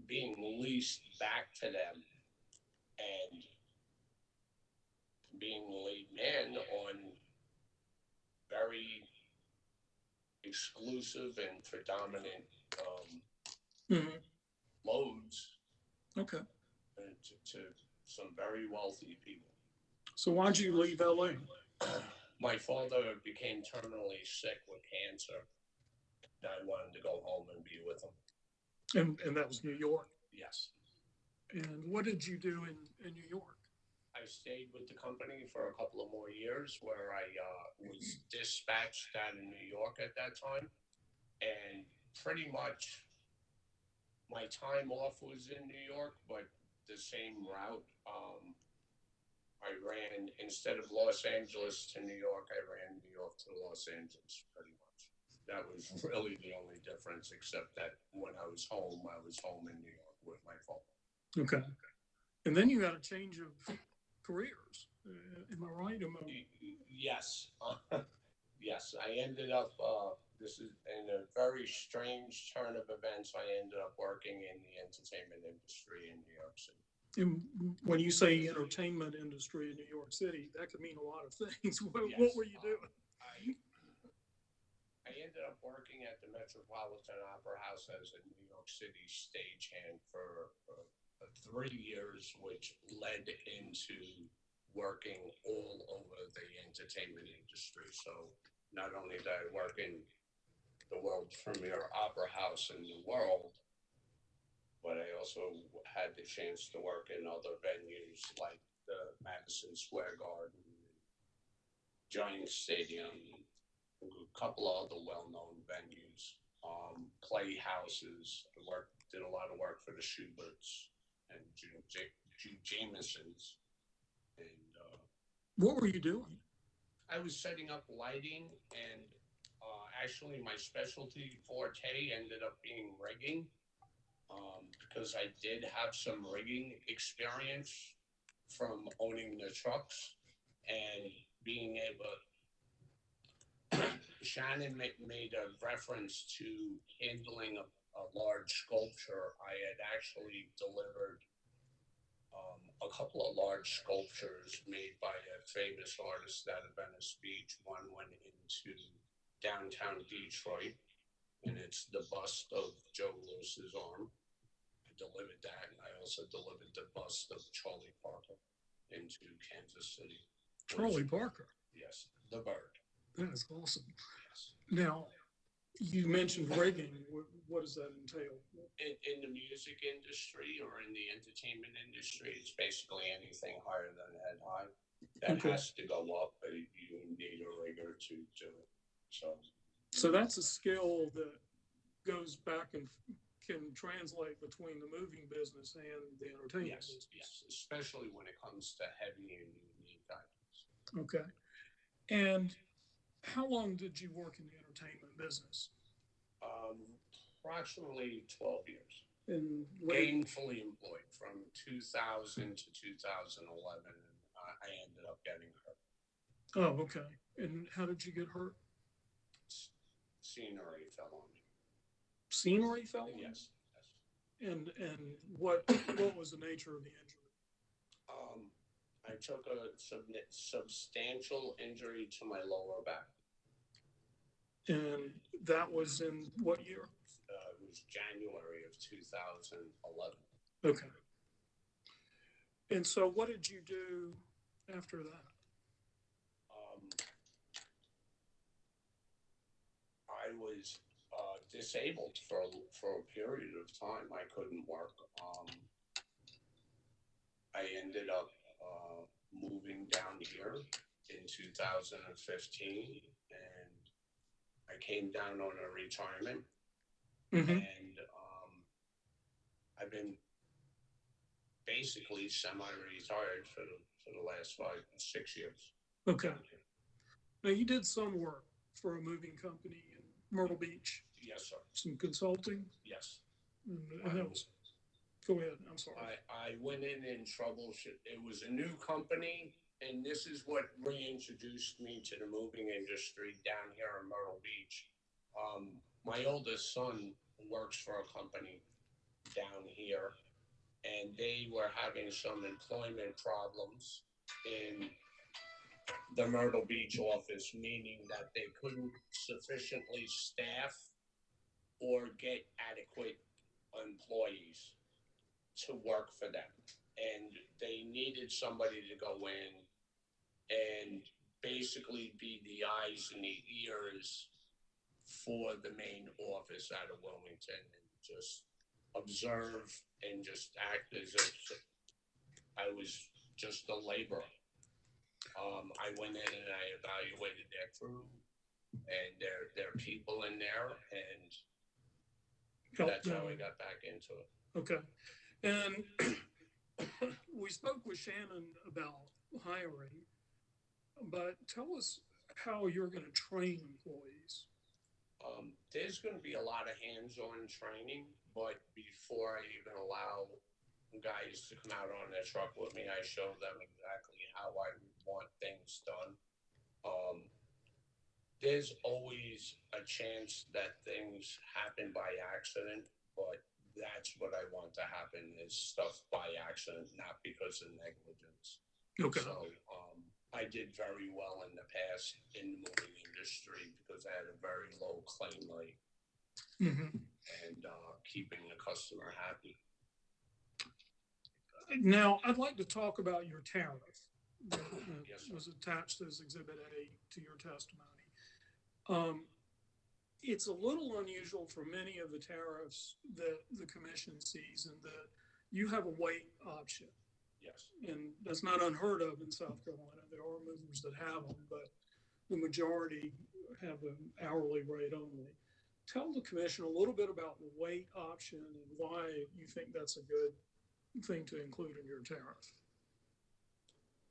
Speaker 10: being leased back to them and being the lead man on very exclusive and predominant
Speaker 3: Mhm.
Speaker 10: loads
Speaker 3: Okay.
Speaker 10: to some very wealthy people.
Speaker 3: So why'd you leave LA?
Speaker 10: My father became terminally sick with cancer. And I wanted to go home and be with him.
Speaker 3: And that was New York.
Speaker 10: Yes.
Speaker 3: And what did you do in New York?
Speaker 10: I stayed with the company for a couple of more years where I was dispatched out of New York at that time. And pretty much my time off was in New York, but the same route. I ran, instead of Los Angeles to New York, I ran New York to Los Angeles pretty much. That was really the only difference, except that when I was home in New York with my phone.
Speaker 3: Okay. And then you had a change of careers. Am I right?
Speaker 10: Yes. Yes, I ended up, this is in a very strange turn of events, I ended up working in the entertainment industry in New York City.
Speaker 3: And when you say entertainment industry in New York City, that could mean a lot of things. What were you doing?
Speaker 10: I ended up working at the Metropolitan Opera House as a New York City stagehand for 3 years, which led into working all over the entertainment industry. So not only did I work in the world's premier opera house in the world, but I also had the chance to work in other venues like the Madison Square Garden, Giant Stadium, a couple of other well-known venues, playhouses. Did a lot of work for the Schuberts and Jude Jamesons. And
Speaker 3: what were you doing?
Speaker 10: I was setting up lighting, and actually my specialty forte ended up being rigging. Because I did have some rigging experience from owning the trucks and being able. Shannon made a reference to handling a large sculpture. I had actually delivered a couple of large sculptures made by a famous artist out of Venice Beach. One went into downtown Detroit, and it's the bust of Joe Louis's arm. Delivered that, and I also delivered the bust of Charlie Parker into Kansas City.
Speaker 3: Charlie Parker?
Speaker 10: Yes, the bird.
Speaker 3: That is awesome.
Speaker 10: Yes.
Speaker 3: Now, you mentioned rigging. What does that entail?
Speaker 10: In the music industry or in the entertainment industry, it's basically anything higher than head high that has to go up, but you need a rigger to do it. So
Speaker 3: that's a skill that goes back and can translate between the moving business and the entertainment business.
Speaker 10: Yes, especially when it comes to heavy and unique items.
Speaker 3: Okay. And how long did you work in the entertainment business?
Speaker 10: Approximately 12 years.
Speaker 3: And
Speaker 10: gainfully employed from 2000 to 2011, and I ended up getting hurt.
Speaker 3: Oh, okay. And how did you get hurt?
Speaker 10: Scenery fell on me.
Speaker 3: Scenery fell on you?
Speaker 10: Yes.
Speaker 3: And what was the nature of the injury?
Speaker 10: I took a substantial injury to my lower back.
Speaker 3: And that was in what year?
Speaker 10: It was January of 2011.
Speaker 3: Okay. And so what did you do after that?
Speaker 10: I was disabled for a period of time. I couldn't work. I ended up moving down here in 2015, and I came down on a retirement, and I've been basically semi-retired for the last 5-6 years.
Speaker 3: Okay. Now, you did some work for a moving company in Myrtle Beach,
Speaker 10: Yes, sir.
Speaker 3: some consulting,
Speaker 10: Yes.
Speaker 3: and that was, go ahead, I'm sorry.
Speaker 10: I went in and troubleshoot. It was a new company, and this is what reintroduced me to the moving industry down here in Myrtle Beach. My oldest son works for a company down here, and they were having some employment problems in the Myrtle Beach office, meaning that they couldn't sufficiently staff or get adequate employees to work for them. And they needed somebody to go in and basically be the eyes and the ears for the main office out of Wilmington, and just observe and just act as if I was just a laborer. I went in and I evaluated their crew and their people in there, and that's how I got back into it.
Speaker 3: Okay. And we spoke with Shannon about hiring, but tell us how you're going to train employees.
Speaker 10: There's going to be a lot of hands-on training, but before I even allow guys to come out on their truck with me, I show them exactly how I want things done. There's always a chance that things happen by accident, but that's what I want to happen, is stuff by accident, not because of negligence.
Speaker 3: Okay.
Speaker 10: So I did very well in the past in the moving industry because I had a very low claim rate, and keeping the customer happy.
Speaker 3: Now, I'd like to talk about your tariff that
Speaker 10: Yes,
Speaker 3: was attached as Exhibit A to your testimony. It's a little unusual for many of the tariffs that the commission sees, in that you have a weight option.
Speaker 10: Yes.
Speaker 3: And that's not unheard of in South Carolina. There are movers that have them, but the majority have an hourly rate only. Tell the commission a little bit about the weight option and why you think that's a good thing to include in your tariff.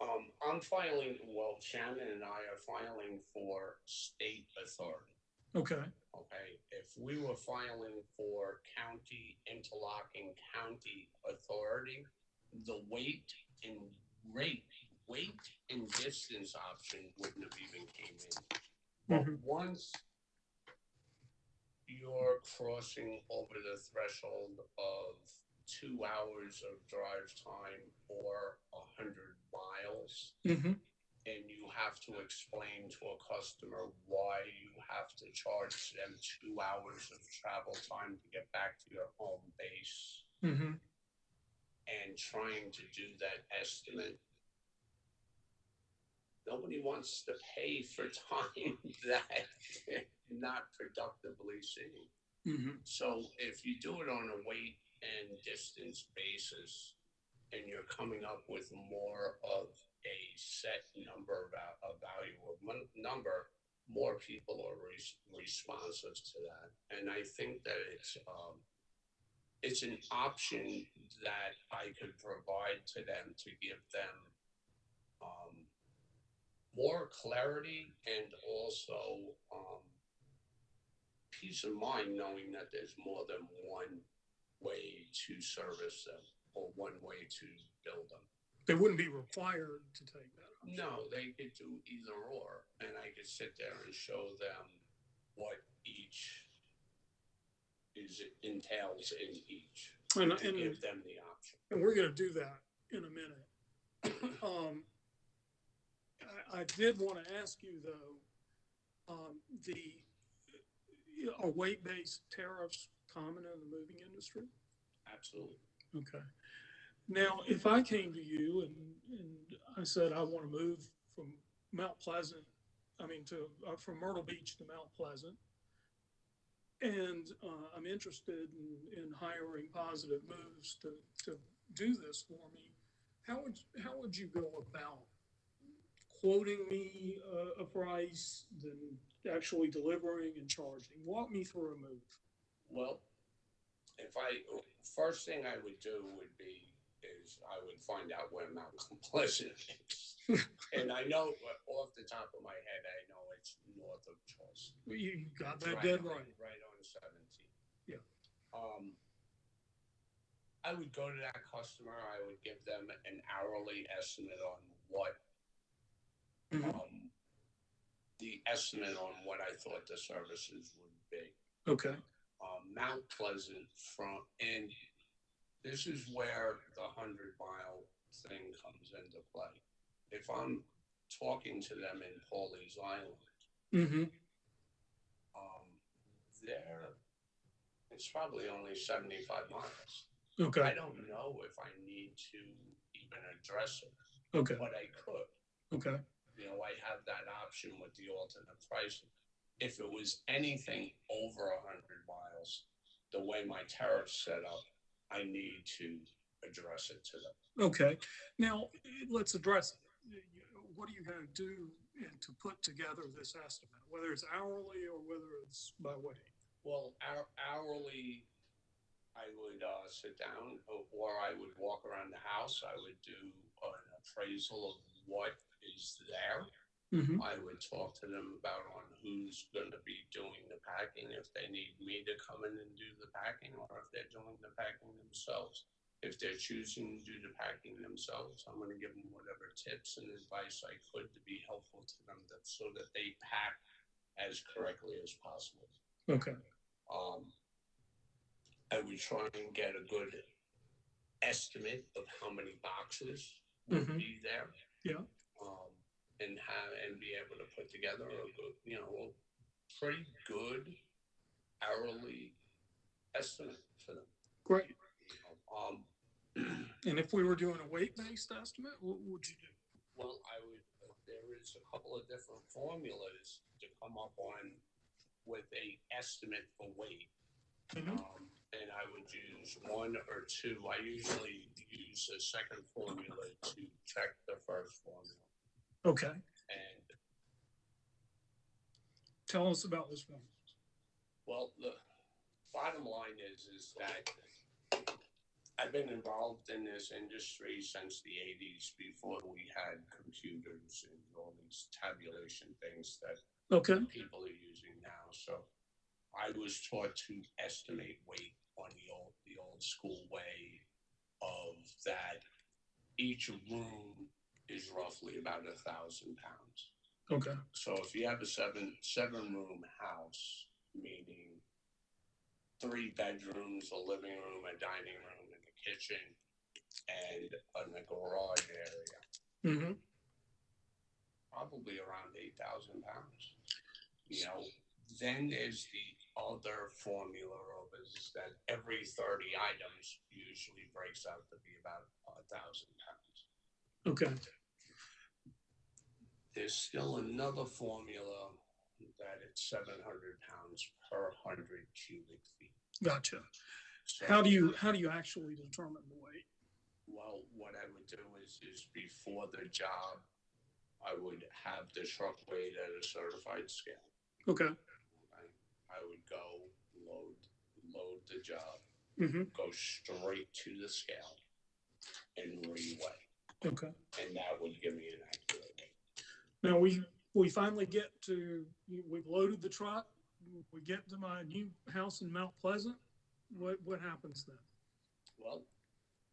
Speaker 10: I'm filing, well, Shannon and I are filing for state authority.
Speaker 3: Okay.
Speaker 10: Okay. If we were filing for county, interlocking county authority, the weight and distance option wouldn't have even came in. But once you're crossing over the threshold of 2 hours of drive time or 100 miles, and you have to explain to a customer why you have to charge them 2 hours of travel time to get back to your home base, and trying to do that estimate, nobody wants to pay for time that they're not productively seeing. So if you do it on a weight and distance basis, and you're coming up with more of a set number, a value of number, more people are responsive to that. And I think that it's an option that I could provide to them to give them more clarity, and also peace of mind, knowing that there's more than one way to service them or one way to build them.
Speaker 3: They wouldn't be required to take that option.
Speaker 10: No, they could do either or, and I could sit there and show them what each entails in each, and give them the option.
Speaker 3: And we're going to do that in a minute. I did want to ask you, though, are weight-based tariffs common in the moving industry?
Speaker 10: Absolutely.
Speaker 3: Okay. Now, if I came to you and I said I want to move from Mount Pleasant, from Myrtle Beach to Mount Pleasant, and I'm interested in hiring Positive Moves to do this for me, how would you go about quoting me a price, then actually delivering and charging? Walk me through a move.
Speaker 10: Well, first thing I would do is I would find out where Mount Pleasant is. And I know off the top of my head, I know it's north of Charleston.
Speaker 3: You got
Speaker 10: It's
Speaker 3: that dead right.
Speaker 10: Right on 17.
Speaker 3: Yeah.
Speaker 10: I would go to that customer. I would give them an hourly estimate on what the estimate on what I thought the services would be.
Speaker 3: Okay.
Speaker 10: Mount Pleasant and this is where the 100-mile thing comes into play. If I'm talking to them in Pawleys Island, it's probably only 75 miles.
Speaker 3: Okay.
Speaker 10: I don't know if I need to even address it.
Speaker 3: Okay.
Speaker 10: But I could.
Speaker 3: Okay.
Speaker 10: I have that option with the alternate pricing. If it was anything over 100 miles, the way my tariff's set up, I need to address it to them.
Speaker 3: Okay. Now, let's address it. What are you going to do to put together this estimate, whether it's hourly or whether it's by weight?
Speaker 10: Well, hourly, I would sit down or I would walk around the house. I would do an appraisal of what is there. I would talk to them about on who's going to be doing the packing, if they need me to come in and do the packing, or if they're doing the packing themselves. If they're choosing to do the packing themselves, I'm going to give them whatever tips and advice I could to be helpful to them so that they pack as correctly as possible.
Speaker 3: Okay.
Speaker 10: I would try and get a good estimate of how many boxes would be there.
Speaker 3: Yeah.
Speaker 10: And be able to put together a good, a pretty good hourly estimate for them.
Speaker 3: Great. And if we were doing a weight-based estimate, what would you do?
Speaker 10: Well, there is a couple of different formulas to come up on with a estimate for weight. And I would use one or two. I usually use a second formula to check the first formula.
Speaker 3: Okay.
Speaker 10: And
Speaker 3: tell us about this one.
Speaker 10: Well, the bottom line is that I've been involved in this industry since the 80s, before we had computers and all these tabulation things that people are using now. So I was taught to estimate weight on the old school way of that each room is roughly about 1,000 pounds.
Speaker 3: Okay.
Speaker 10: So if you have a seven room house, meaning 3 bedrooms, a living room, a dining room, and a kitchen, and a garage area, probably around 8,000 pounds. Then there's the other formula of is that every 30 items usually breaks out to be about 1,000 pounds.
Speaker 3: Okay.
Speaker 10: There's still another formula that it's 700 pounds per 100 cubic feet.
Speaker 3: Gotcha.
Speaker 10: So
Speaker 3: how do you actually determine the weight?
Speaker 10: Well, what I would do is before the job, I would have the truck weighed at a certified scale.
Speaker 3: Okay.
Speaker 10: I would go load the job, go straight to the scale, and reweigh.
Speaker 3: Okay.
Speaker 10: And that would give me an accurate weight.
Speaker 3: Now we finally get to, we've loaded the truck, we get to my new house in Mount Pleasant. What happens then?
Speaker 10: Well,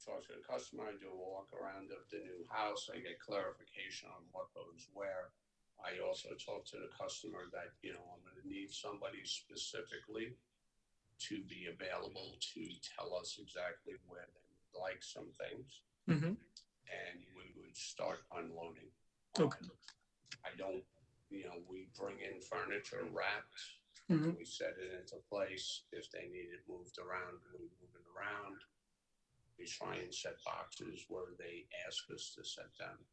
Speaker 10: talk to the customer, I do a walk around of the new house, I get clarification on what goes where. I also talk to the customer that, I'm going to need somebody specifically to be available to tell us exactly where they would like some things. And we would start unloading.
Speaker 3: Okay.
Speaker 10: I don't, we bring in furniture wrapped. We set it into place. If they need it moved around, we move it around. We try and set boxes where they ask us to set them.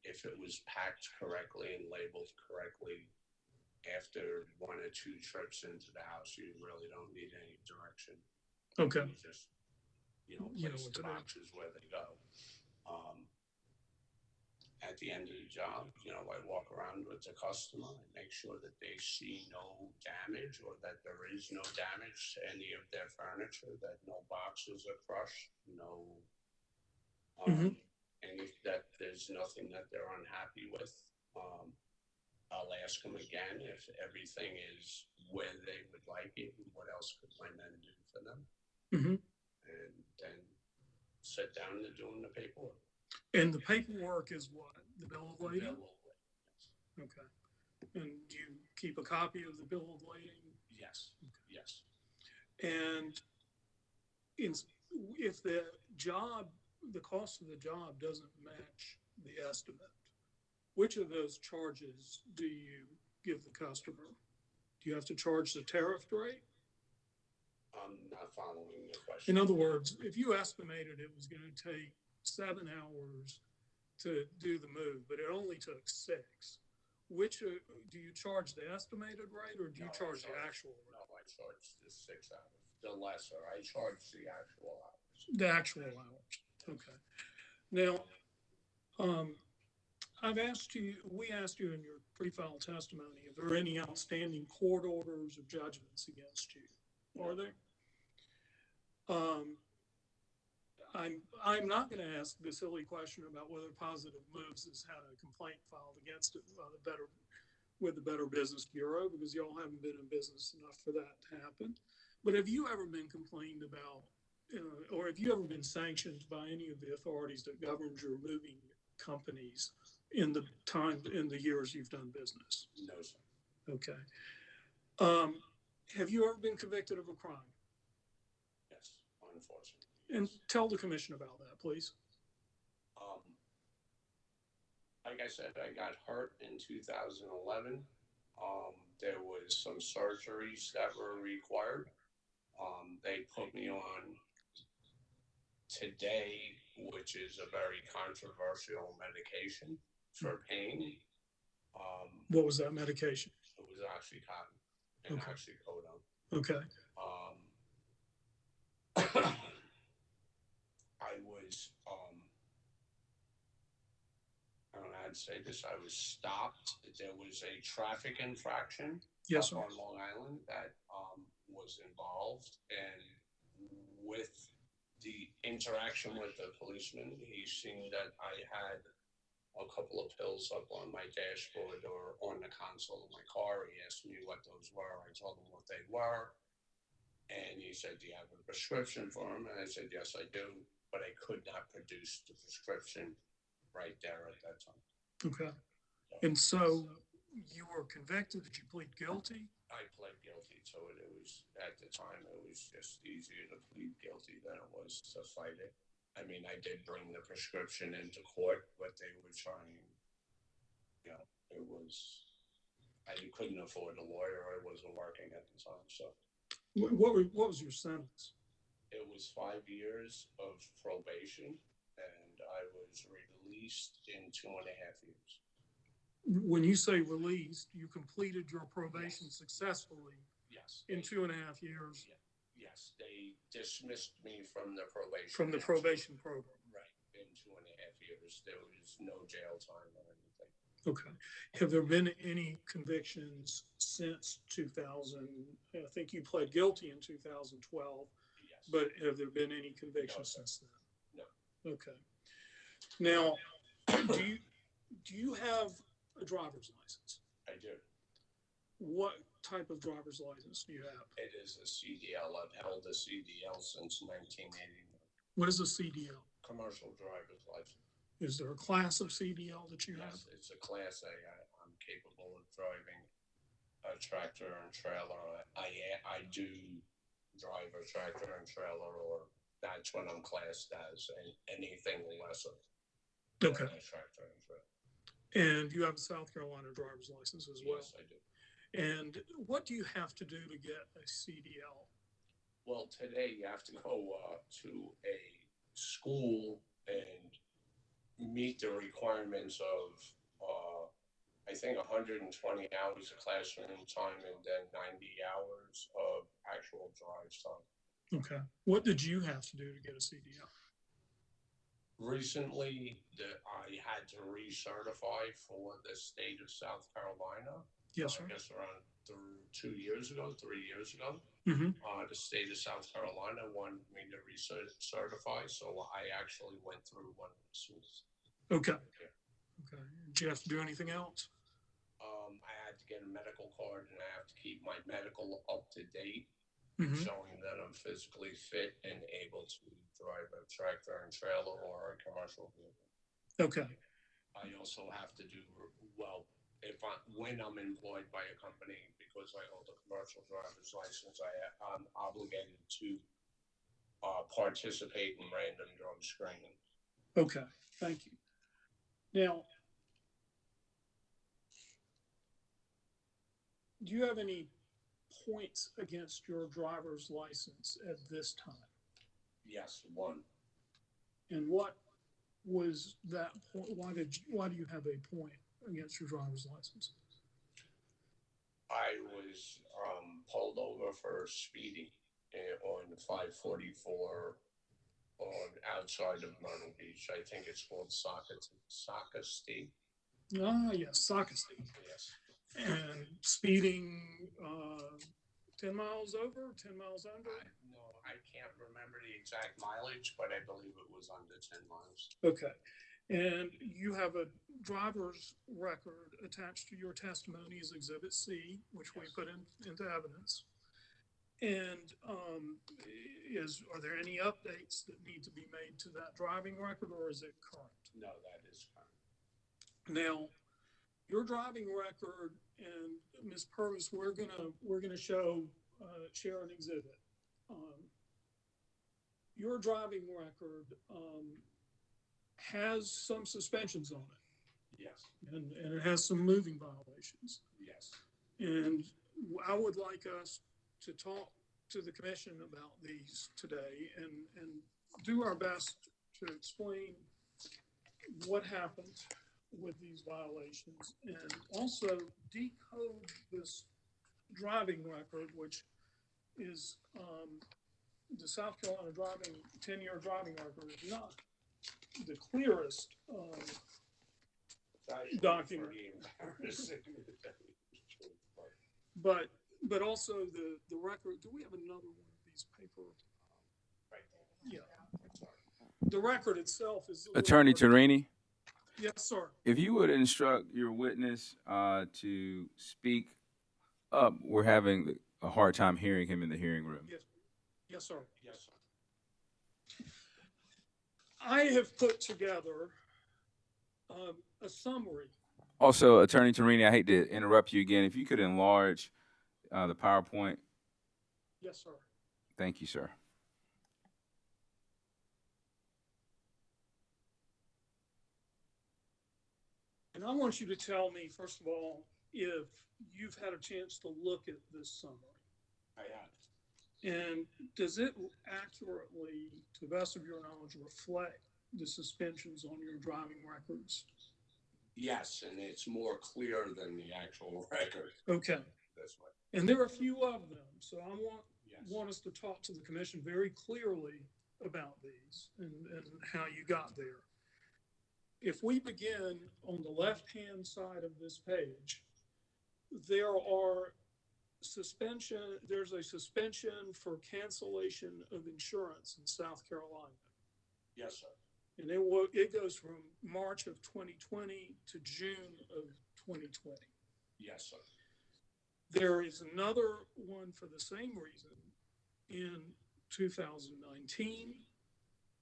Speaker 10: If it was packed correctly and labeled correctly, after 1 or 2 trips into the house, you really don't need any direction.
Speaker 3: Okay.
Speaker 10: You just, place the boxes where they go. Um, at the end of the job, you know, I walk around with the customer and make sure that they see no damage or that there is no damage to any of their furniture, that no boxes are crushed, no, and that there's nothing that they're unhappy with. I'll ask them again if everything is where they would like it and what else could my men do for them. And then sit down to doing the paperwork.
Speaker 3: And the paperwork is what? The bill of lading?
Speaker 10: Bill of lading,
Speaker 3: Okay. And do you keep a copy of the bill of lading?
Speaker 10: yes, yes.
Speaker 3: And if the cost of the job doesn't match the estimate, which of those charges do you give the customer? Do you have to charge the tariff rate?
Speaker 10: I'm not following the question.
Speaker 3: In other words, if you estimated it was going to take 7 hours to do the move, but it only took 6, which do you charge the estimated rate or do you charge the actual rate?
Speaker 10: No, I charge the 6 hours, the lesser. I charge the actual hours.
Speaker 3: The actual hours. Okay. Now, we asked you in your pre-filed testimony if there are any outstanding court orders or judgments against you. Are there? I'm not going to ask the silly question about whether Positive Moves has had a complaint filed against it with the Better Business Bureau, because y'all haven't been in business enough for that to happen. But have you ever been complained about, or have you ever been sanctioned by any of the authorities that governs your moving companies in the years you've done business?
Speaker 10: No, sir.
Speaker 3: Okay. Have you ever been convicted of a crime?
Speaker 10: Yes, unfortunately.
Speaker 3: And tell the commission about that, please.
Speaker 10: Like I said, I got hurt in 2011. There was some surgeries that were required. They put me on today, which is a very controversial medication for pain.
Speaker 3: What was that medication?
Speaker 10: It was oxycontin and oxycodone.
Speaker 3: Okay.
Speaker 10: I was, I don't know how to say this, I was stopped. There was a traffic infraction
Speaker 3: Yes,
Speaker 10: up
Speaker 3: sir.
Speaker 10: on Long Island that was involved, and with the interaction with the policeman, he seen that I had a couple of pills up on my dashboard or on the console of my car. He asked me what those were. I told him what they were. And he said, do you have a prescription for them? And I said, yes, I do. But I could not produce the prescription right there at that time.
Speaker 3: Okay. And so you were convicted. Did you plead guilty?
Speaker 10: I pled guilty to it. It was, at the time, it was just easier to plead guilty than it was to fight it. I mean, I did bring the prescription into court, but they were trying, you know, it was, I couldn't afford a lawyer. I wasn't working at the time, so.
Speaker 3: What was your sentence?
Speaker 10: It was 5 years of probation, and I was released in 2.5 years.
Speaker 3: When you say released, you completed your probation successfully
Speaker 10: Yes.
Speaker 3: in 2.5 years
Speaker 10: Yes, they dismissed me from the probation.
Speaker 3: from the probation program.
Speaker 10: Right, in 2.5 years. There was no jail time or anything.
Speaker 3: Okay. Have there been any convictions since 2000? I think you pled guilty in 2012,
Speaker 10: Yes.
Speaker 3: but have there been any convictions since then?
Speaker 10: No.
Speaker 3: Okay. Now, do you have a driver's license?
Speaker 10: I do.
Speaker 3: What type of driver's license do you have?
Speaker 10: It is a CDL. I've held a CDL since 1989.
Speaker 3: What is a CDL?
Speaker 10: Commercial driver's license.
Speaker 3: Is there a class of CDL that you have?
Speaker 10: Yes, it's a Class A. I'm capable of driving a tractor and trailer. I do drive a tractor and trailer, or that's what I'm classed as, and anything lesser than
Speaker 3: Okay.
Speaker 10: a tractor and trailer.
Speaker 3: And you have a South Carolina driver's license as well?
Speaker 10: Yes, I do.
Speaker 3: And what do you have to do to get a CDL?
Speaker 10: Well, today you have to go to a school and meet the requirements of, I think 120 hours of classroom time and then 90 hours of actual drive time.
Speaker 3: Okay. What did you have to do to get a CDL?
Speaker 10: Recently, I had to recertify for the state of South Carolina.
Speaker 3: Yes, sir.
Speaker 10: I guess around 2 years ago, 3 years ago.
Speaker 3: Mhm.
Speaker 10: The state of South Carolina wanted me to recertify, so I actually went through one of the schools.
Speaker 3: Okay. Okay. Did you have to do anything else?
Speaker 10: I had to get a medical card and I have to keep my medical up to date,
Speaker 3: Mhm.
Speaker 10: showing that I'm physically fit and able to drive a tractor and trailer or a commercial vehicle.
Speaker 3: Okay.
Speaker 10: I also have to do, well, when I'm employed by a company, because I hold a commercial driver's license, I'm obligated to participate in random drug screening.
Speaker 3: Okay. Thank you. Now, do you have any points against your driver's license at this time?
Speaker 10: Yes, one.
Speaker 3: And what was that point? Why do you have a point against your driver's license?
Speaker 10: I was pulled over for speeding on 544 on outside of Myrtle Beach. I think it's called Sockasty.
Speaker 3: Ah, yes, Sockasty.
Speaker 10: Yes.
Speaker 3: And speeding 10 miles over, 10 miles under?
Speaker 10: No, I can't remember the exact mileage, but I believe it was under 10 miles.
Speaker 3: Okay. And you have a driver's record attached to your testimony as Exhibit C, which we put into evidence. And are there any updates that need to be made to that driving record, or is it current?
Speaker 10: No, that is current.
Speaker 3: Now, your driving record, and Ms. Purvis, we're gonna share an exhibit. Your driving record has some suspensions on it.
Speaker 10: Yes.
Speaker 3: And it has some moving violations.
Speaker 10: Yes.
Speaker 3: And I would like us to talk to the commission about these today and do our best to explain what happened with these violations and also decode this driving record, which is the South Carolina 10-year driving record is not the clearest document. But also the record. Do we have another one of these paper?
Speaker 10: Right there.
Speaker 3: Yeah. The record itself is
Speaker 1: Attorney Tarini,
Speaker 3: Yes, sir.
Speaker 1: if you would instruct your witness to speak up, we're having a hard time hearing him in the hearing room.
Speaker 3: Yes, yes, sir.
Speaker 10: Yes, sir.
Speaker 3: I have put together a summary.
Speaker 1: Also, Attorney Tarini, I hate to interrupt you again. If you could enlarge the PowerPoint.
Speaker 3: Yes, sir.
Speaker 1: Thank you, sir.
Speaker 3: And I want you to tell me, first of all, if you've had a chance to look at this summary.
Speaker 10: I have.
Speaker 3: And does it accurately, to the best of your knowledge, reflect the suspensions on your driving records?
Speaker 10: Yes, and it's more clear than the actual record.
Speaker 3: Okay.
Speaker 10: This way.
Speaker 3: And there are a few of them. So I
Speaker 10: Yes.
Speaker 3: want us to talk to the commission very clearly about these and how you got there. If we begin on the left-hand side of this page, there's a suspension for cancellation of insurance in South Carolina.
Speaker 10: Yes, sir.
Speaker 3: And it goes from March of 2020 to June of 2020.
Speaker 10: Yes, sir.
Speaker 3: There is another one for the same reason in 2019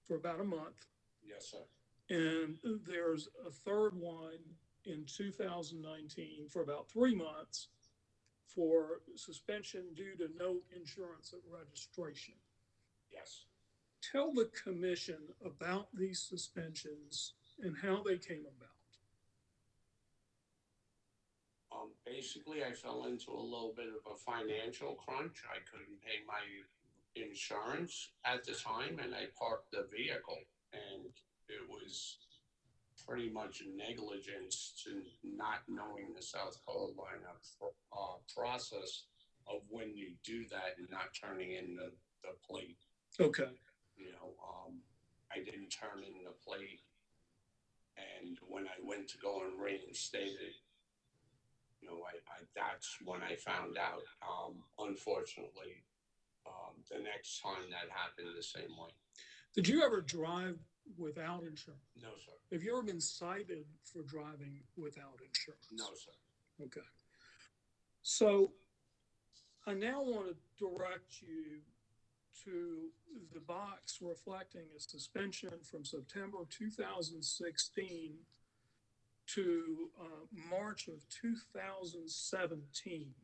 Speaker 3: for about a month.
Speaker 10: Yes, sir.
Speaker 3: And there's a third one in 2019 for about 3 months for suspension due to no insurance at registration.
Speaker 10: Yes.
Speaker 3: Tell the commission about these suspensions and how they came about.
Speaker 10: Basically, I fell into a little bit of a financial crunch. I couldn't pay my insurance at the time, and I parked the vehicle, and it was pretty much negligence to not knowing the South Carolina process of when you do that and not turning in the plate.
Speaker 3: Okay.
Speaker 10: You know, I didn't turn in the plate. And when I went to go and reinstate it, that's when I found out. Unfortunately, the next time that happened the same way.
Speaker 3: Did you ever drive without insurance?
Speaker 10: No, sir.
Speaker 3: Have you ever been cited for driving without insurance?
Speaker 10: No, sir.
Speaker 3: Okay. So I now want to direct you to the box reflecting a suspension from September 2016 to March of 2017.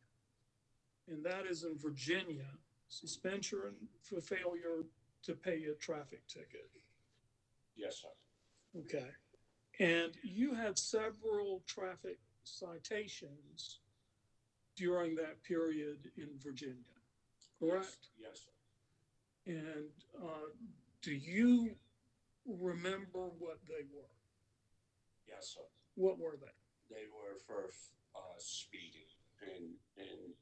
Speaker 3: And that is in Virginia, suspension for failure to pay a traffic ticket.
Speaker 10: Yes, sir.
Speaker 3: Okay. And you had several traffic citations during that period in Virginia, correct?
Speaker 10: Yes, sir.
Speaker 3: And do you remember what they were?
Speaker 10: Yes, sir.
Speaker 3: What were they?
Speaker 10: They were for speeding in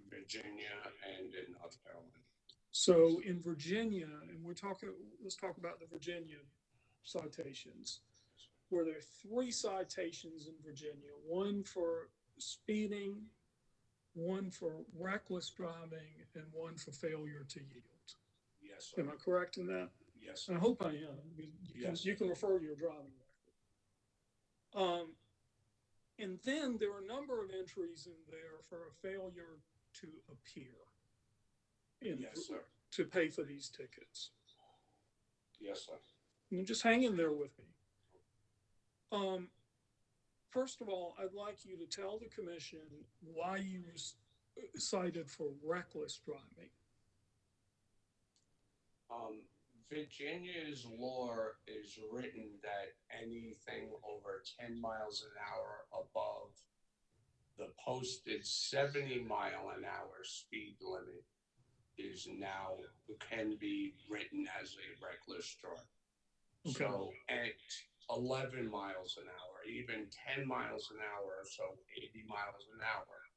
Speaker 10: Virginia and in North Carolina.
Speaker 3: So in Virginia, and let's talk about the Virginia citations. Were there 3 citations in Virginia? One for speeding, one for reckless driving, and one for failure to yield.
Speaker 10: Yes, sir.
Speaker 3: Am I correct in that?
Speaker 10: Yes, sir.
Speaker 3: I hope I am. You can refer to your driving record. And then there are a number of entries in there for a failure to appear.
Speaker 10: Yes, sir.
Speaker 3: To pay for these tickets.
Speaker 10: Yes, sir.
Speaker 3: And just hang in there with me. First of all, I'd like you to tell the commission why you were cited for reckless driving.
Speaker 10: Virginia's law is written that anything over 10 miles an hour above the posted 70-mile-an-hour speed limit can be written as a reckless drive. Okay. So at 11 miles an hour, even 10 miles an hour, so 80 miles an hour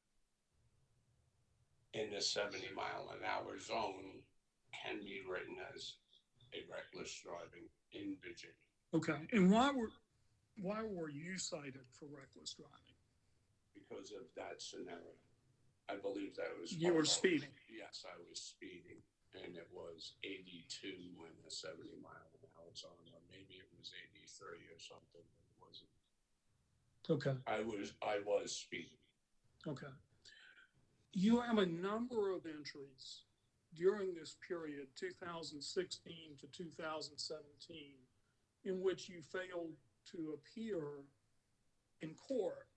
Speaker 10: in the 70-mile-an-hour zone can be written as a reckless driving in Virginia.
Speaker 3: Okay, and why were you cited for reckless driving?
Speaker 10: Because of that scenario. I believe that was...
Speaker 3: You were speeding?
Speaker 10: Yes, I was speeding, and it was 82 in the 70-mile-an-hour zone, or maybe it was 83 or something, but it wasn't.
Speaker 3: Okay.
Speaker 10: I was speeding.
Speaker 3: Okay. You have a number of entries during this period, 2016 to 2017, in which you failed to appear in court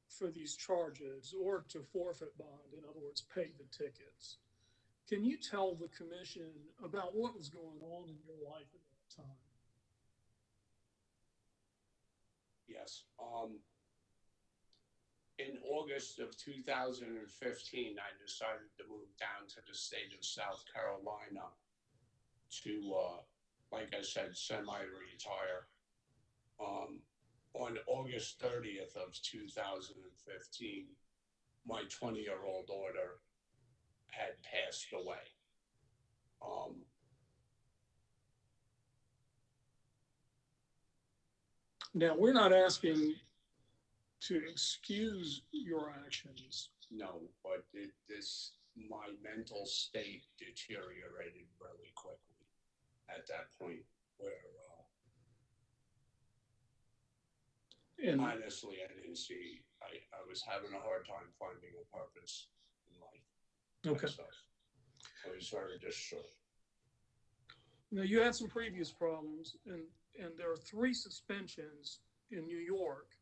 Speaker 3: for these charges or to forfeit bond, in other words, pay the tickets. Can you tell the commission about what was going on in your life at that time?
Speaker 10: Yes. In August of 2015, I decided to move down to the state of South Carolina to, like I said, semi-retire. On August 30th of 2015, my 20-year-old daughter had passed away.
Speaker 3: Now, we're not asking to excuse your actions.
Speaker 10: No, but my mental state deteriorated really quickly at that point where honestly, I didn't see, I was having a hard time finding a purpose in life.
Speaker 3: Okay.
Speaker 10: Myself. I was very distraught.
Speaker 3: Now, you had some previous problems, and there are 3 suspensions in New York.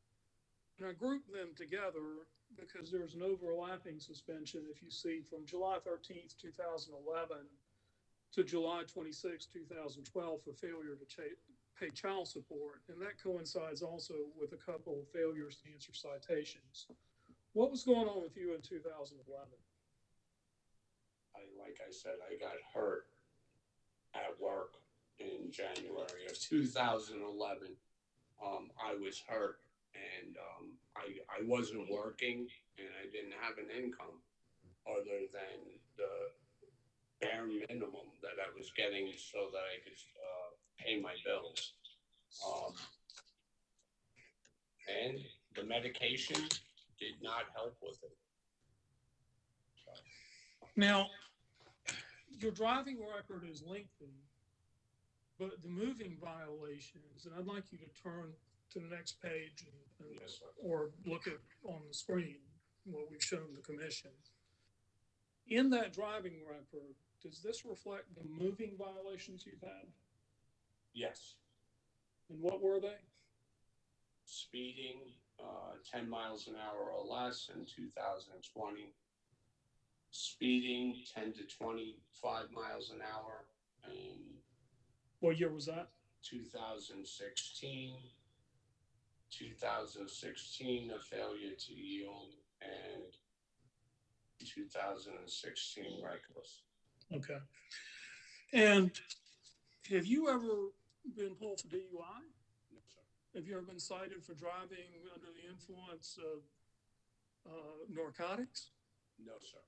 Speaker 3: And I grouped them together because there's an overlapping suspension, if you see, from July 13th, 2011 to July 26, 2012 for failure to pay child support. And that coincides also with a couple of failures to answer citations. What was going on with you in 2011?
Speaker 10: Like I said, I got hurt at work in January of 2011. I was hurt, and I wasn't working, and I didn't have an income other than bare minimum that I was getting so that I could pay my bills. And the medication did not help with it.
Speaker 3: Now, your driving record is lengthy, but the moving violations, and I'd like you to turn to the next page
Speaker 10: Yes, sir.
Speaker 3: or look at on the screen what we've shown the commission. In that driving record, does this reflect the moving violations you've had?
Speaker 10: Yes.
Speaker 3: And what were they?
Speaker 10: Speeding 10 miles an hour or less in 2020. Speeding 10 to 25 miles an hour in
Speaker 3: What year was that?
Speaker 10: 2016. 2016, a failure to yield, and 2016, reckless.
Speaker 3: Okay. And have you ever been pulled for DUI?
Speaker 10: No, sir.
Speaker 3: Have you ever been cited for driving under the influence of narcotics?
Speaker 10: No, sir.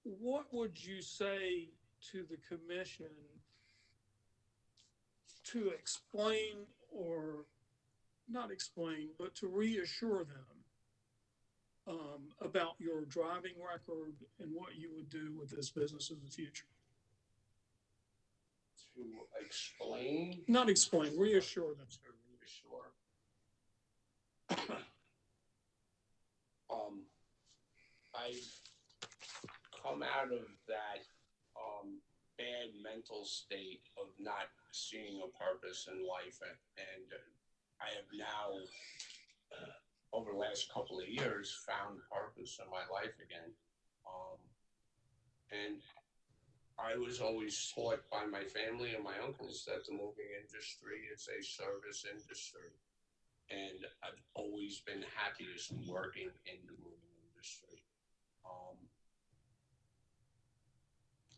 Speaker 3: What would you say to the commission to explain, or not explain, but to reassure them about your driving record and what you would do with this business in the future?
Speaker 10: To explain?
Speaker 3: Not explain, reassure them.
Speaker 10: To reassure. I've come out of that bad mental state of not seeing a purpose in life, and I have now, over the last couple of years, found purpose in my life again. And I was always taught by my family and my uncles that the moving industry is a service industry. And I've always been happiest working in the moving industry.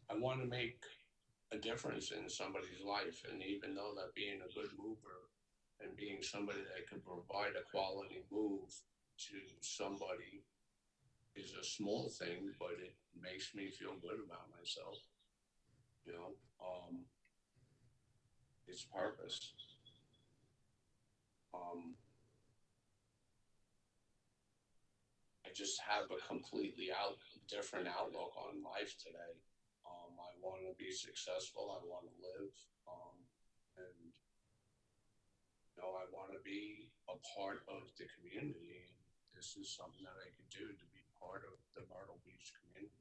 Speaker 10: I want to make a difference in somebody's life. And even though that being a good mover and being somebody that can provide a quality move to somebody is a small thing, but it makes me feel good about myself. You know, it's purpose. I just have a completely different outlook on life today. I want to be successful. I want to live, and I want to be a part of the community. And this is something that I could do to be part of the Myrtle Beach community.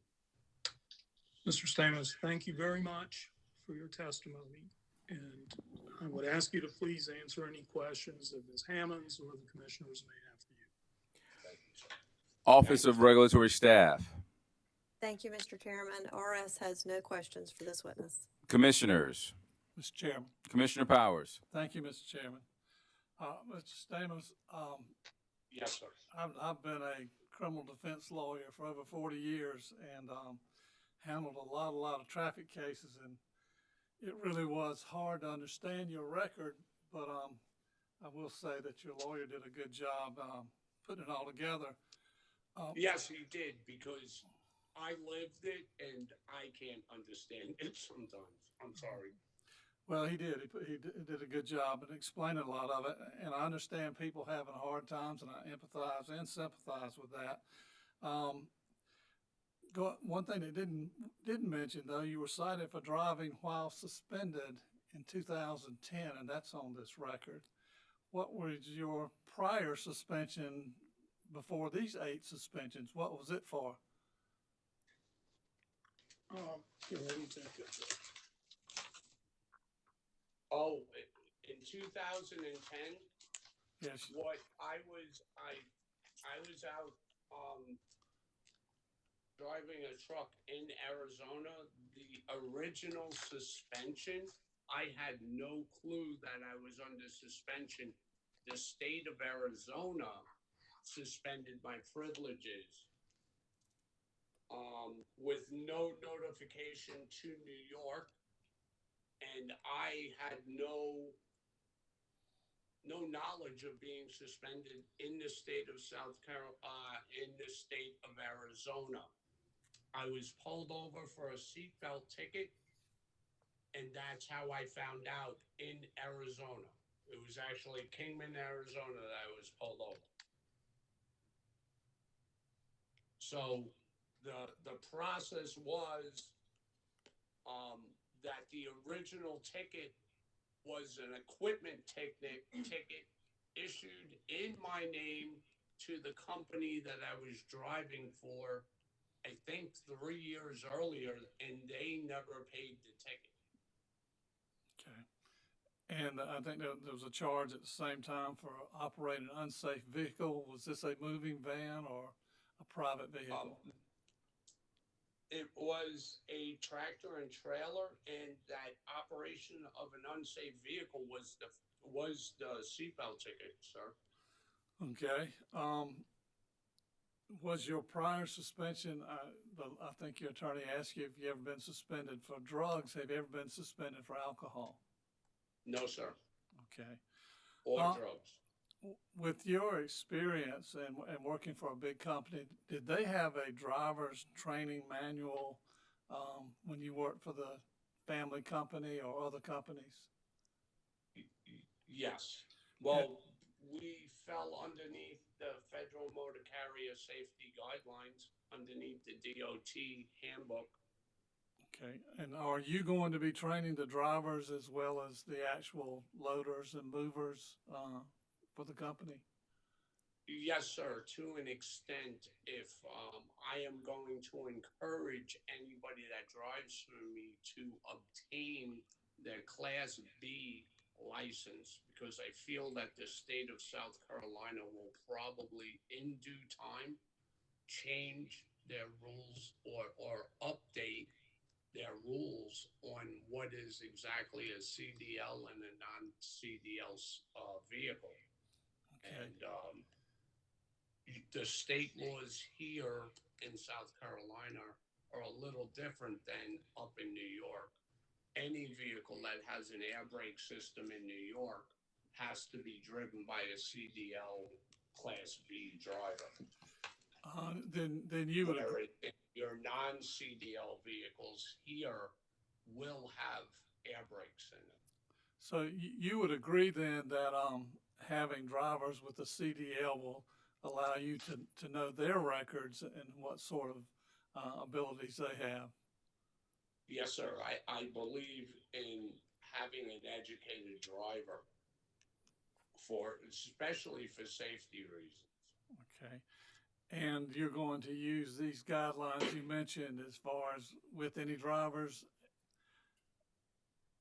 Speaker 3: Mr. Stamos, thank you very much for your testimony. And I would ask you to please answer any questions that Ms. Hammonds or the commissioners may have for you.
Speaker 10: Thank you, sir.
Speaker 1: Office of Regulatory Staff.
Speaker 4: Thank you, Mr. Chairman. RS has no questions for this witness.
Speaker 1: Commissioners.
Speaker 7: Mr. Chairman.
Speaker 1: Commissioner Powers.
Speaker 7: Thank you, Mr. Chairman. Mr. Stamos,
Speaker 10: Yes, sir.
Speaker 7: I've been a criminal defense lawyer for over 40 years and handled a lot of traffic cases, and it really was hard to understand your record, but I will say that your lawyer did a good job putting it all together.
Speaker 10: Yes, he did, because I lived it and I can't understand it sometimes. I'm sorry.
Speaker 7: Well, he did. He did a good job in explaining a lot of it, and I understand people having hard times, and I empathize and sympathize with that. One thing they didn't mention, though, you were cited for driving while suspended in 2010, and that's on this record. What was your prior suspension before these 8 suspensions? What was it for?
Speaker 3: Here, let me take it.
Speaker 10: Oh, in 2010,
Speaker 7: Yes.
Speaker 10: what I was out driving a truck in Arizona. The original suspension, I had no clue that I was under suspension. The state of Arizona suspended my privileges with no notification to New York, and I had no no knowledge of being suspended in the state of South Carolina, in the state of Arizona. I was pulled over for a seatbelt ticket, and that's how I found out in Arizona. It was actually Kingman, Arizona that I was pulled over. So the process was that the original ticket was an equipment ticket issued in my name to the company that I was driving for, I think 3 years earlier, and they never paid the ticket.
Speaker 7: Okay. And I think there was a charge at the same time for operating an unsafe vehicle. Was this a moving van or a private vehicle?
Speaker 10: It was a tractor and trailer, and that operation of an unsafe vehicle was the seatbelt ticket, sir.
Speaker 7: Okay. Was your prior suspension, I think your attorney asked you if you ever been suspended for drugs. Have you ever been suspended for alcohol?
Speaker 10: No, sir.
Speaker 7: Okay.
Speaker 10: Or drugs.
Speaker 7: With your experience and working for a big company, did they have a driver's training manual when you worked for the family company or other companies?
Speaker 10: Yes. Well, we fell underneath the Federal Motor Carrier Safety Guidelines, underneath the DOT handbook.
Speaker 7: Okay. And are you going to be training the drivers as well as the actual loaders and movers for the company?
Speaker 10: Yes, sir, to an extent. If I am going to encourage anybody that drives through me to obtain their Class B license, because I feel that the state of South Carolina will probably, in due time, change their rules or update their rules on what is exactly a CDL and a non-CDL vehicle.
Speaker 7: Okay.
Speaker 10: And the state laws here in South Carolina are a little different than up in New York. Any vehicle that has an air brake system in New York has to be driven by a CDL Class B driver.
Speaker 7: Then you would agree.
Speaker 10: Your non-CDL vehicles here will have air brakes in them.
Speaker 7: So you would agree then that having drivers with a CDL will allow you to know their records and what sort of abilities they have?
Speaker 10: Yes, sir. I believe in having an educated driver, especially for safety reasons.
Speaker 7: Okay. And you're going to use these guidelines you mentioned as far as with any drivers?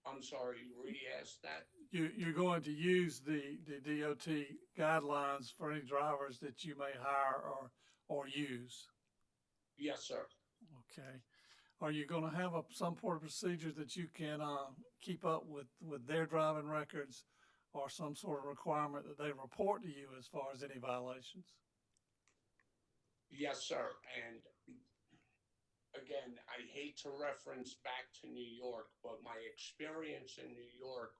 Speaker 10: I'm sorry, re-ask that?
Speaker 7: You're going to use the DOT guidelines for any drivers that you may hire or use?
Speaker 10: Yes, sir.
Speaker 7: Okay. Are you going to have some sort of procedure that you can keep up with their driving records, or some sort of requirement that they report to you as far as any violations?
Speaker 10: Yes, sir. And again, I hate to reference back to New York, but my experience in New York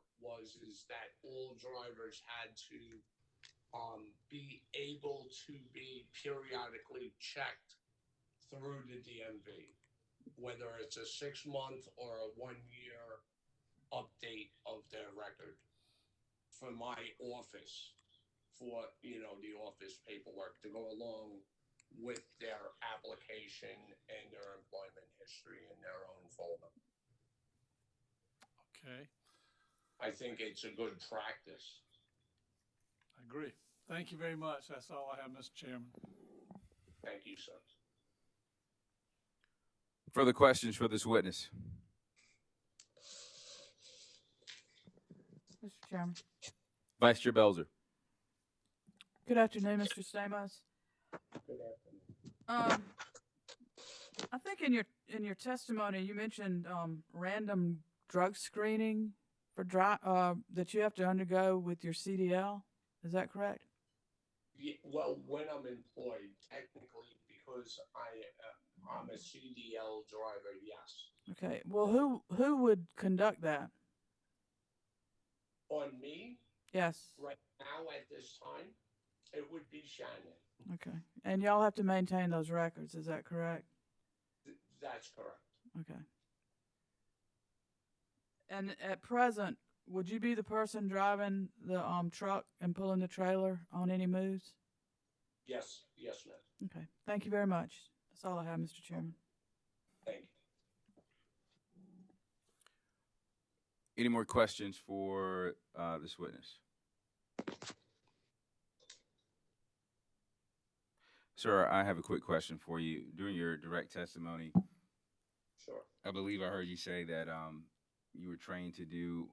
Speaker 10: is that all drivers had to be able to be periodically checked through the DMV, whether it's a 6-month or a 1-year update of their record for my office, for the office paperwork to go along with their application and their employment history in their own folder.
Speaker 7: Okay.
Speaker 10: I think it's a good practice.
Speaker 7: I agree. Thank you very much. That's all I have, Mr. Chairman.
Speaker 10: Thank you, sir.
Speaker 1: Further questions for this witness?
Speaker 11: Mr. Chairman.
Speaker 1: Vice Chair Belzer.
Speaker 11: Good afternoon, Mr. Stamos.
Speaker 10: Good afternoon.
Speaker 11: I think in your testimony you mentioned random drug screening for that you have to undergo with your CDL. Is that correct?
Speaker 10: Yeah, well, when I'm employed, technically, because I'm a CDL driver, yes.
Speaker 11: Okay. Well, who would conduct that?
Speaker 10: On me?
Speaker 11: Yes.
Speaker 10: Right now, at this time, it would be Shannon.
Speaker 11: Okay. And y'all have to maintain those records, is that correct?
Speaker 10: That's correct.
Speaker 11: Okay. And at present, would you be the person driving the truck and pulling the trailer on any moves?
Speaker 10: Yes, yes, ma'am.
Speaker 11: Okay. Thank you very much. That's all I have, Mr. Chairman.
Speaker 10: Thank you.
Speaker 1: Any more questions for this witness? Sir, I have a quick question for you. During your direct testimony,
Speaker 10: Sure.
Speaker 1: I believe I heard you say that you were trained to do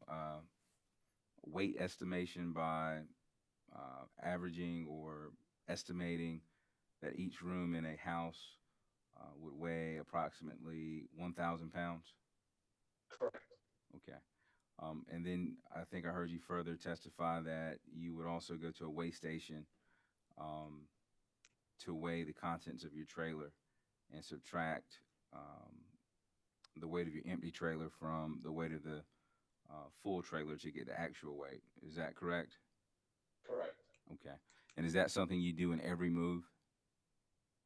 Speaker 1: weight estimation by averaging or estimating that each room in a house would weigh approximately 1,000 pounds.
Speaker 10: Correct.
Speaker 1: Okay. And then I think I heard you further testify that you would also go to a weigh station to weigh the contents of your trailer and subtract the weight of your empty trailer from the weight of the full trailer to get the actual weight. Is that correct?
Speaker 10: Correct.
Speaker 1: Okay. And is that something you do in every move?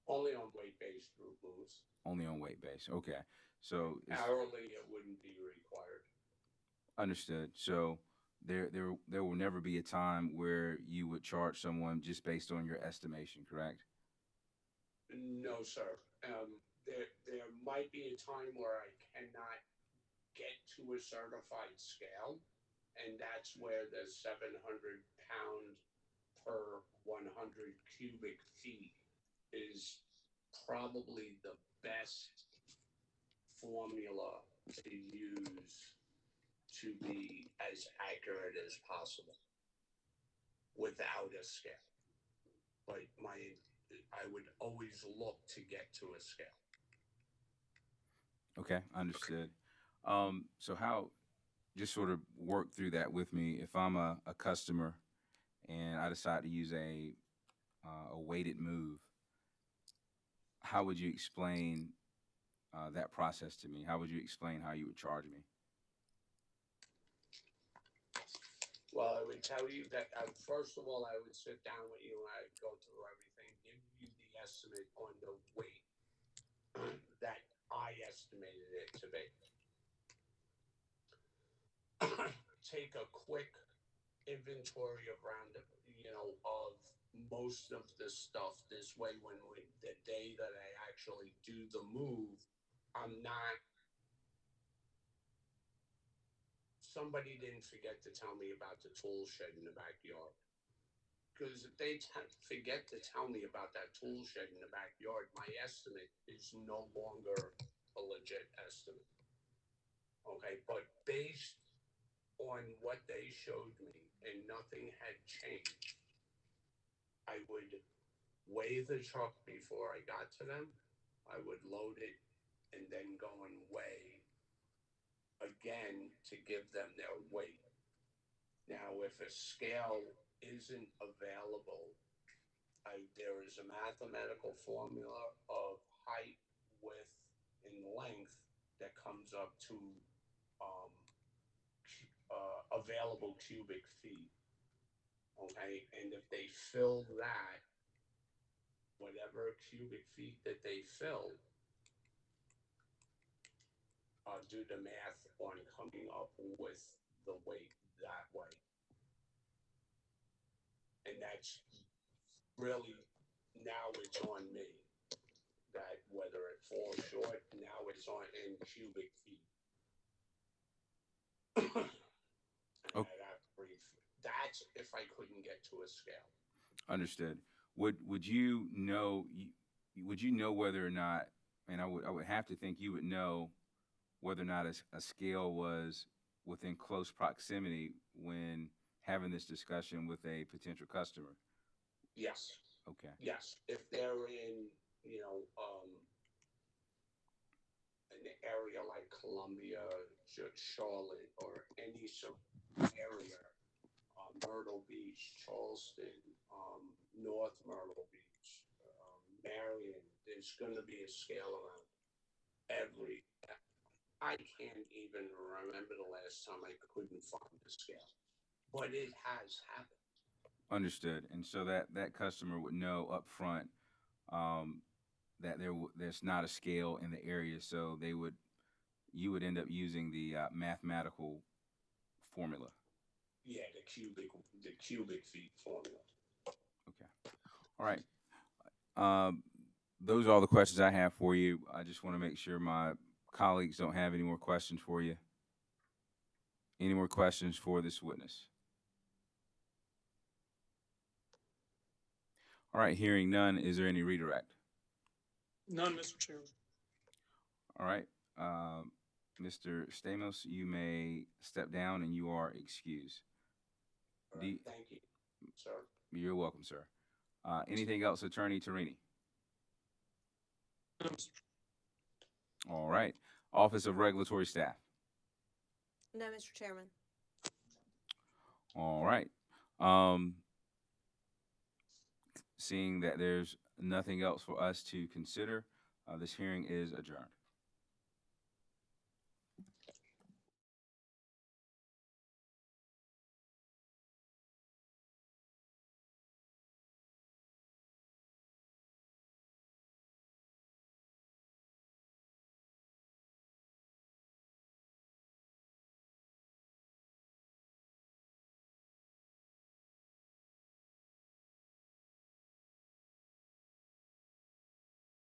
Speaker 10: Only on weight-based moves.
Speaker 1: Only on weight base. Okay. So
Speaker 10: Hourly, it wouldn't be required.
Speaker 1: understood. So there will never be a time where you would charge someone just based on your estimation, correct?
Speaker 10: No, sir. There might be a time where I cannot get to a certified scale, and that's where the 700 pound per 100 cubic feet is probably the best formula to use to be as accurate as possible without a scale. But I would always look to get to a scale.
Speaker 1: Okay, understood. So how, just sort of work through that with me. If I'm a customer and I decide to use a weighted move, how would you explain that process to me? How would you explain how you would charge me?
Speaker 10: Well, I would tell you that, first of all, I would sit down with you and I'd go through everything, give you the estimate on the weight that I estimated it to be. Take a quick inventory of of most of the stuff. This way, the day that I actually do the move, somebody didn't forget to tell me about the tool shed in the backyard. Because if they forget to tell me about that tool shed in the backyard, my estimate is no longer a legit estimate. Okay, but based on what they showed me and nothing had changed, I would weigh the truck before I got to them. I would load it and then go and weigh again to give them their weight. Now, if a scale isn't available, there is a mathematical formula of height, width, and length that comes up to available cubic feet. Okay, and if they fill that, whatever cubic feet that they fill, do the math on coming up with the weight that way. And that's really, now it's on me. That whether it falls short, now it's on in cubic feet.
Speaker 1: Oh.
Speaker 10: That's if I couldn't get to a scale.
Speaker 1: Understood. Would you know whether or not, and I would have to think you would know whether or not a scale was within close proximity when having this discussion with a potential customer?
Speaker 10: Yes.
Speaker 1: Okay.
Speaker 10: Yes. If they're in, an area like Columbia, Charlotte, or any area, Myrtle Beach, Charleston, North Myrtle Beach, Marion, there's going to be a scale around I can't even remember the last time I couldn't find a scale. but it has happened.
Speaker 1: Understood. And so that customer would know up front that there's not a scale in the area, so you would end up using the mathematical formula.
Speaker 10: Yeah, the cubic feet formula.
Speaker 1: Okay. All right. Those are all the questions I have for you. I just want to make sure my colleagues don't have any more questions for you. Any more questions for this witness? All right, hearing none, is there any redirect?
Speaker 3: None, Mr. Chairman.
Speaker 1: All right, Mr. Stamos, you may step down and you are excused.
Speaker 10: All right, thank you, sir.
Speaker 1: You're welcome, sir. Anything else, Attorney Tarini?
Speaker 3: No, Mr.
Speaker 1: All right, Office of Regulatory Staff.
Speaker 4: No, Mr. Chairman.
Speaker 1: All right. Seeing that there's nothing else for us to consider, this hearing is adjourned.